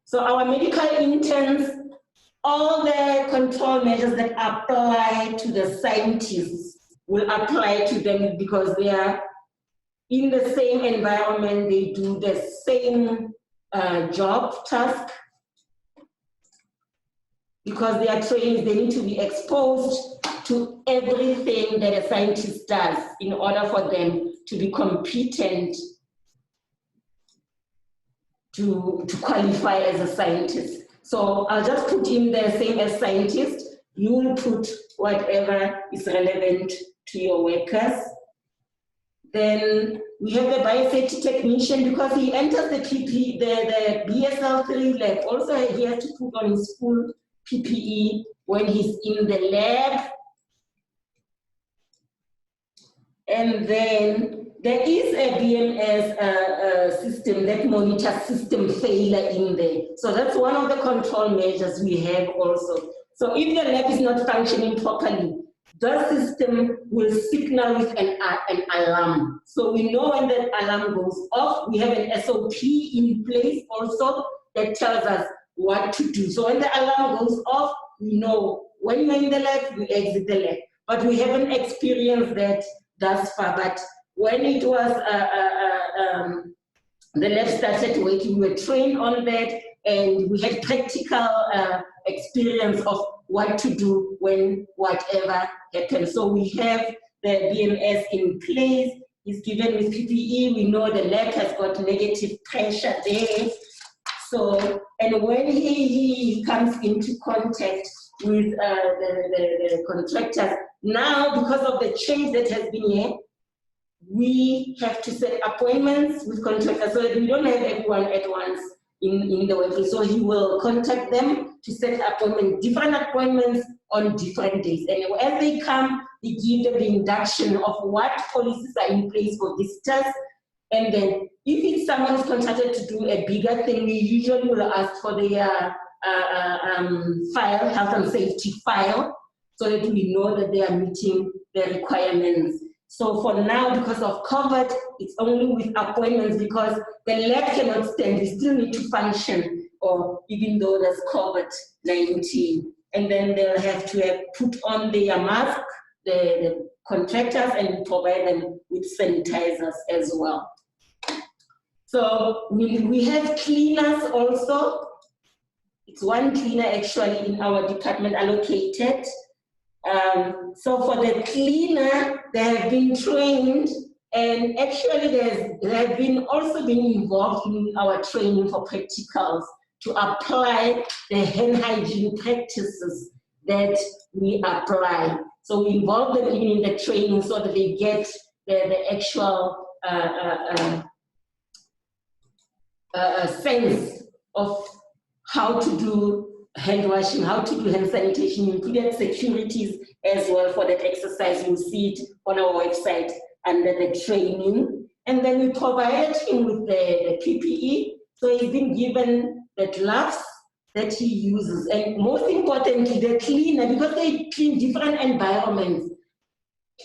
So our medical interns, all the control measures that apply to the scientists will apply to them because they are in the same environment, they do the same job task. Because they are trained, they need to be exposed to everything that a scientist does in order for them to be competent to qualify as a scientist. So I'll just put in the same as scientist. You will put whatever is relevant to your workers. Then we have the biosafety technician because he enters the the BSL-3 lab. Also, he has to put on his full PPE when he's in the lab. And then there is a BMS system that monitors system failure in there. So that's one of the control measures we have also. So if the lab is not functioning properly, the system will signal with an alarm. So we know when that alarm goes off, we have an SOP in place also that tells us what to do. So when the alarm goes off, we know when you're in the lab, you exit the lab. But we haven't experienced that thus far. But when it was the lab started working, we were trained on that, and we had practical experience of what to do when whatever happens. So we have the BMS in place. It's given with PPE. We know the lab has got negative pressure there. So, and when he comes into contact with the contractors, now because of the change that has been here, we have to set appointments with contractors so that we don't have everyone at once in the workplace. So he will contact them to set appointments, different appointments on different days. And as they come, we give them the induction of what policies are in place for visitors. And then if it's someone who's contracted to do a bigger thing, we usually will ask for their file, health and safety file, so that we know that they are meeting the requirements. So for now, because of COVID, it's only with appointments because the lab cannot stand. We still need to function, or even though there's COVID-19. And then they'll have to put on their mask, the contractors, and provide them with sanitizers as well. So we have cleaners also. It's one cleaner actually in our department allocated. So for the cleaner, they have been trained, and actually they have been also been involved in our training for practicals to apply the hand hygiene practices that we apply. So we involve them in the training so that they get the actual sense of how to do hand washing, how to do hand sanitation, including securities as well for that exercise. You'll see it on our website under the training. And then we provided him with the PPE. So he's been given the gloves that he uses. And most importantly, the cleaner, because they clean different environments,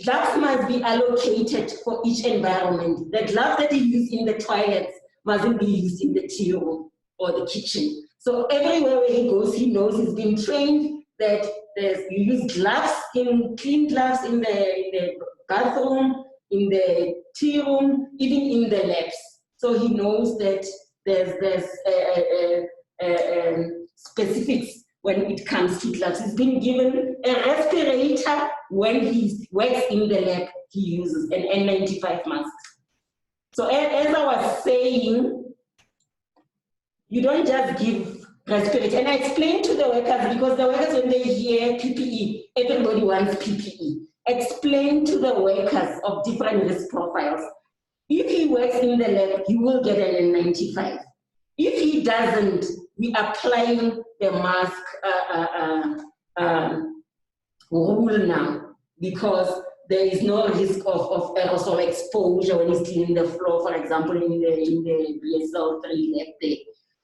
gloves must be allocated for each environment. The gloves that he uses in the toilets mustn't be used in the tea room or the kitchen. So everywhere where he goes, he knows he's been trained that you use gloves, clean gloves in the bathroom, in the tea room, even in the labs. So he knows that there's specifics when it comes to gloves. He's been given a respirator when he works in the lab. He uses an N95 mask. So as I was saying, you don't just give respirator. And I explained to the workers, because the workers, when they hear PPE, everybody wants PPE. Explain to the workers of different risk profiles. If he works in the lab, he will get an N95. If he doesn't, we are applying the mask rule now, because there is no risk of aerosol exposure when he's cleaning the floor, for example, in the BSL-3 lab there.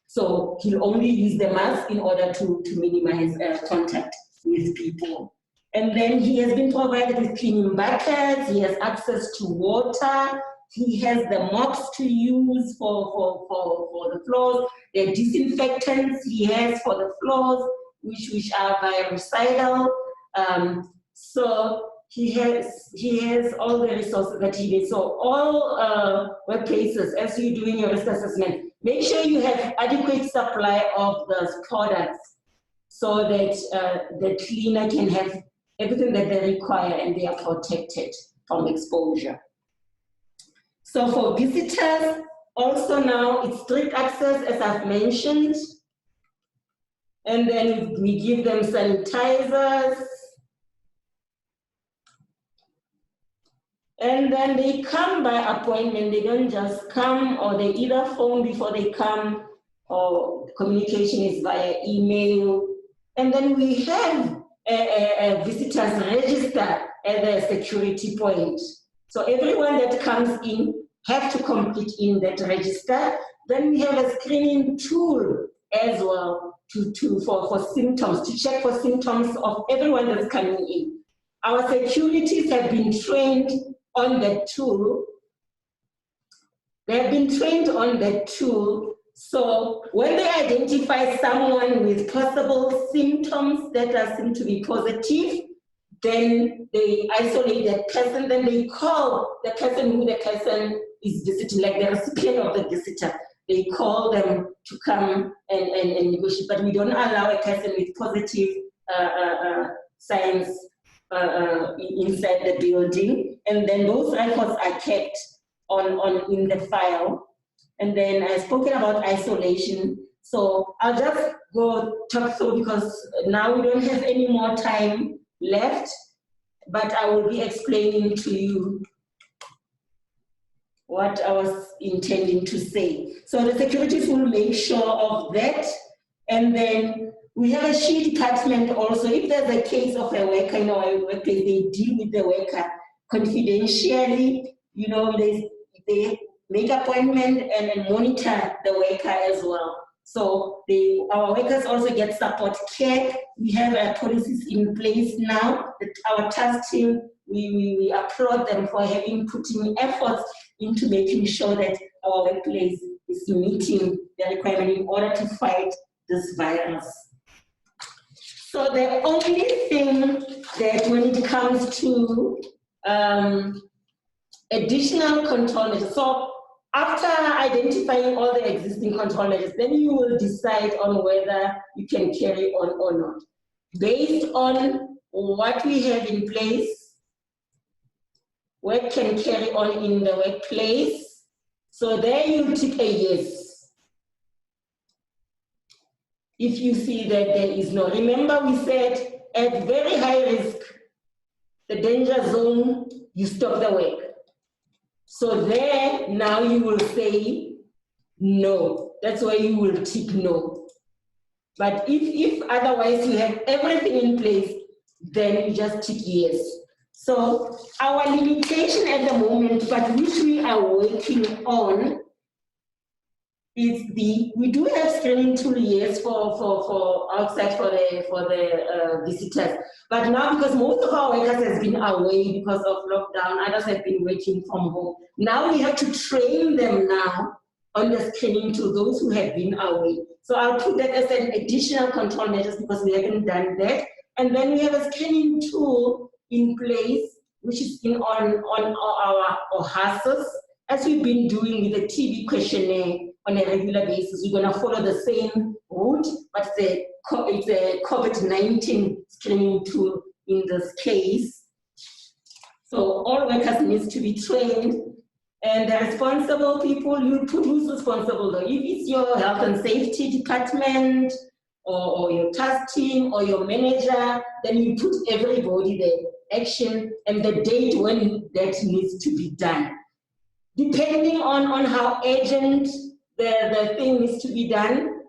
So he'll only use the mask in order to minimize contact with people. And then he has been provided with cleaning buckets, he has access to water, He has the mops to use for the floors, the disinfectants he has for the floors, which are biocidal. So he has all the resources that he needs. So all workplaces, as you're doing your risk assessment, make sure you have adequate supply of those products so that the cleaner can have everything that they require and they are protected from exposure. So for visitors, also now it's strict access, as I've mentioned. And then we give them sanitizers. And then they come by appointment. They don't just come, or they either phone before they come, or communication is via email. And then we have a visitors register at the security point. So everyone that comes in have to complete in that register. Then we have a screening tool as well for symptoms, to check for symptoms of everyone that's coming in. Our securities have been trained on that tool. They have been trained on that tool. So when they identify someone with possible symptoms that seem to be positive, then they isolate that person, then they call the person who the person is visiting, like the recipient of the visitor. They call them to come and negotiate, but we don't allow a person with positive signs inside the building. And then those records are kept in the file. And then I've spoken about isolation. So I'll just go talk through, because now we don't have any more time left, but I will be explaining to you what I was intending to say. So the securities will make sure of that. And then we have a SHE department also. If there's a case of a worker in our workplace, they deal with the worker confidentially. You know, they make appointment and then monitor the worker as well. So our workers also get support care. We have policies in place now that our task team, we applaud them for having putting efforts into making sure that our workplace is meeting the requirement in order to fight this virus. So the only thing that when it comes to additional control measures, so after identifying all the existing control measures, then you will decide on whether you can carry on or not. Based on what we have in place, what can carry on in the workplace. So there you tick a yes. If you see that there is no, remember we said at very high risk, the danger zone, you stop the work. So there, now you will say no. That's why you will tick no. But if otherwise you have everything in place, then you just tick yes. So our limitation at the moment, but which we are working on, is we do have screening tool, yes, for outside for the visitors. But now, because most of our workers has been away because of lockdown, others have been working from home. Now we have to train them now on the screening tool, those who have been away. So I'll put that as an additional control measures because we haven't done that. And then we have a screening tool in place, which is on our OHASs, as we've been doing with the TB questionnaire on a regular basis. We're going to follow the same route, but it's a COVID-19 screening tool in this case. So all workers need to be trained, and the responsible people, you put who's responsible though. If it's your health and safety department, or your task team, or your manager, then you put everybody there, action, and the date when that needs to be done. Depending on how urgent the thing needs to be done,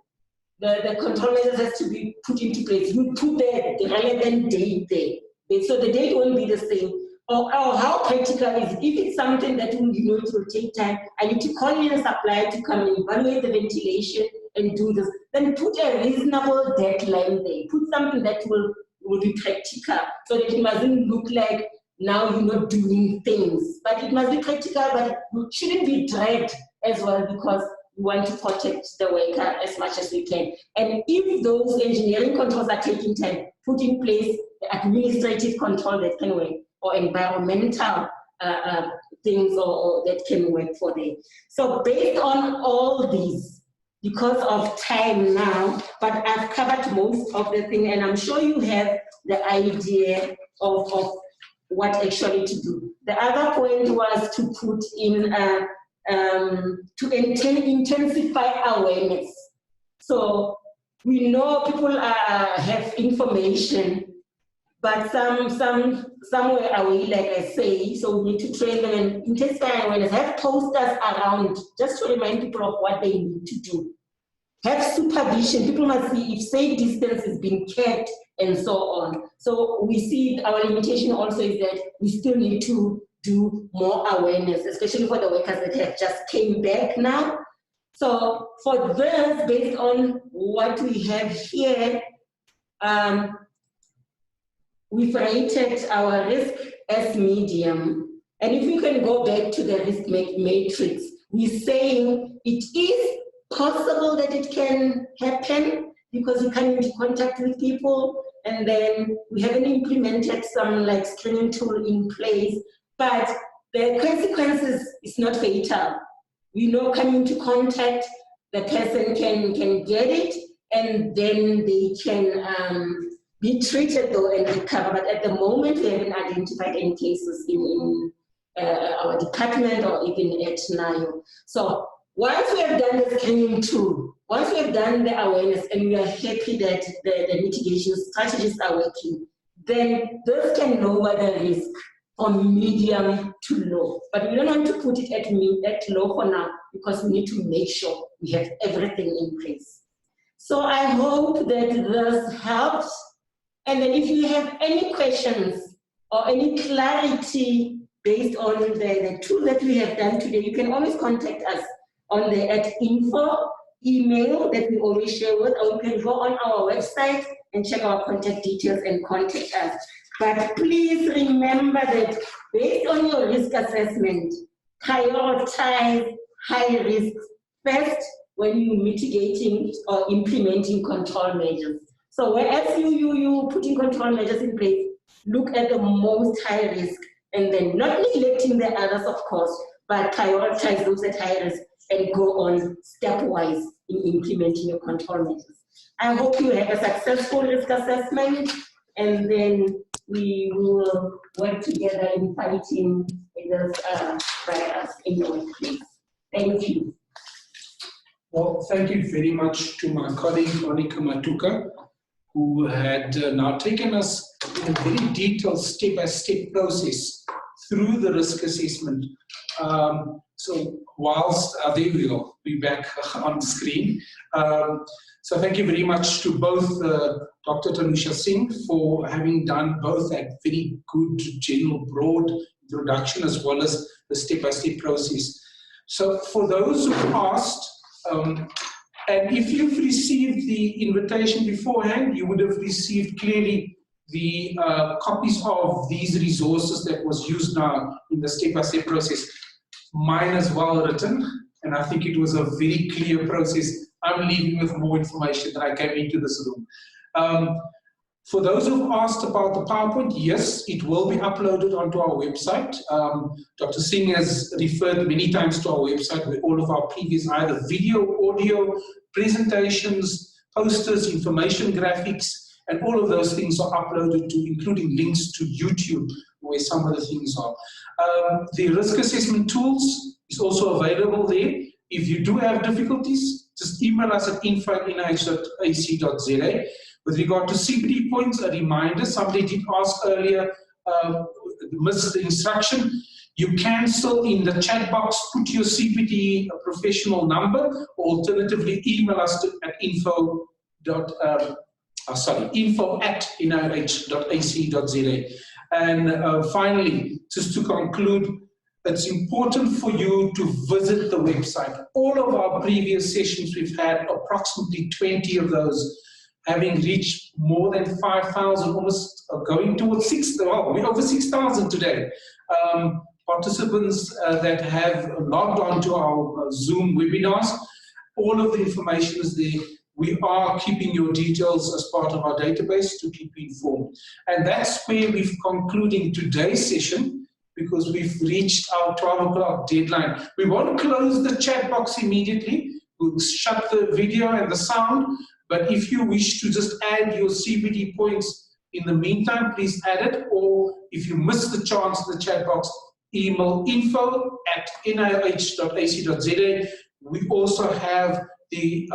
the control measures has to be put into place. You put the relevant date there. So the date won't be the same. Or how practical is it? If it's something that it will take time, I need to call in a supplier to come and evaluate the ventilation and do this. Then put a reasonable deadline there. Put something that will be practical, so that it mustn't look like now you're not doing things. But it must be practical, but it shouldn't be dragged as well, because we want to protect the worker as much as we can. And if those engineering controls are taking time, put in place the administrative control that can work, or environmental things or that can work for them. So based on all these, because of time now, but I've covered most of the thing, and I'm sure you have the idea of what actually to do. The other point was to put in, to intensify awareness. So we know people have information, but somewhere away, like I say, so we need to train them and intensify awareness, have posters around, just to remind people of what they need to do. Have supervision, people must see if safe distance is being kept and so on. So we see our limitation also is that we still need to do more awareness, especially for the workers that have just came back now. So for this, based on what we have here, we've rated our risk as medium. And if we can go back to the risk matrix, we're saying it is possible that it can happen because you come into contact with people, and then we haven't implemented some like screening tool in place, but the consequences is not fatal. We know coming into contact, the person can get it, and then they can be treated though and recover. But at the moment, we haven't identified any cases in our department or even at NAYO. So once we have done the screening tool, once we have done the awareness and we are happy that the mitigation strategies are working, then this can lower the risk from medium to low. But we don't want to put it at low for now, because we need to make sure we have everything in place. So I hope that this helps. And then if you have any questions or any clarity based on the tool that we have done today, you can always contact us on the @info email that we always share with, or you can go on our website and check our contact details and contact us. But please remember that based on your risk assessment, prioritize high risk first when you're mitigating or implementing control measures. So whereas you putting control measures in place, look at the most high risk, and then not neglecting the others, of course, but prioritize those at high risk and go on stepwise in implementing your control measures. I hope you have a successful risk assessment, and then we will work together in fighting this virus in your workplace. Thank you. Well, thank you very much to my colleague, Monica Matuka, who had now taken us in a very detailed step-by-step process through the risk assessment. So whilst, there we go, be back on the screen. So thank you very much to both Dr. Tanusha Singh for having done both that very good, general, broad introduction as well as the step-by-step process. So for those who asked, and if you've received the invitation beforehand, you would have received clearly the copies of these resources that was used now in the step-by-step process. Mine is well written, and I think it was a very clear process. I'm leaving with more information than I came into this room. For those who've asked about the PowerPoint, yes, it will be uploaded onto our website. Dr. Singh has referred many times to our website where all of our previous either video, audio, presentations, posters, information graphics, and all of those things are uploaded to, including links to YouTube, where some of the things are. The risk assessment tools is also available there. If you do have difficulties, just email us at info@nih.ac.za. With regard to CPD points, a reminder, somebody did ask earlier, missed the instruction. You can still in the chat box put your CPD professional number, or alternatively email us at info@nih.ac.za. And finally, just to conclude, it's important for you to visit the website. All of our previous sessions, we've had approximately 20 of those. having reached more than 5,000, almost going towards 6,000, well, we're over 6,000 today. Participants that have logged on to our Zoom webinars. All of the information is there. We are keeping your details as part of our database to keep you informed. And that's where we've concluded today's session, because we've reached our 12 o'clock deadline. We won't close the chat box immediately. We'll shut the video and the sound. But if you wish to just add your CBD points in the meantime, please add it. Or if you miss the chance in the chat box, email info@nih.ac.za. We also have the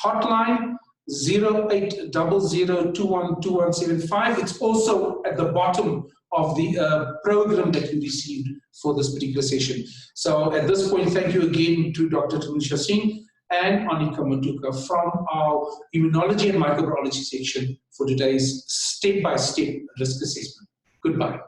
hotline 0800212175. It's also at the bottom of the program that you received for this particular session. So at this point, thank you again to Dr. Tanisha Singh and Anika Matuka from our Immunology and Microbiology section for today's step-by-step risk assessment. Goodbye.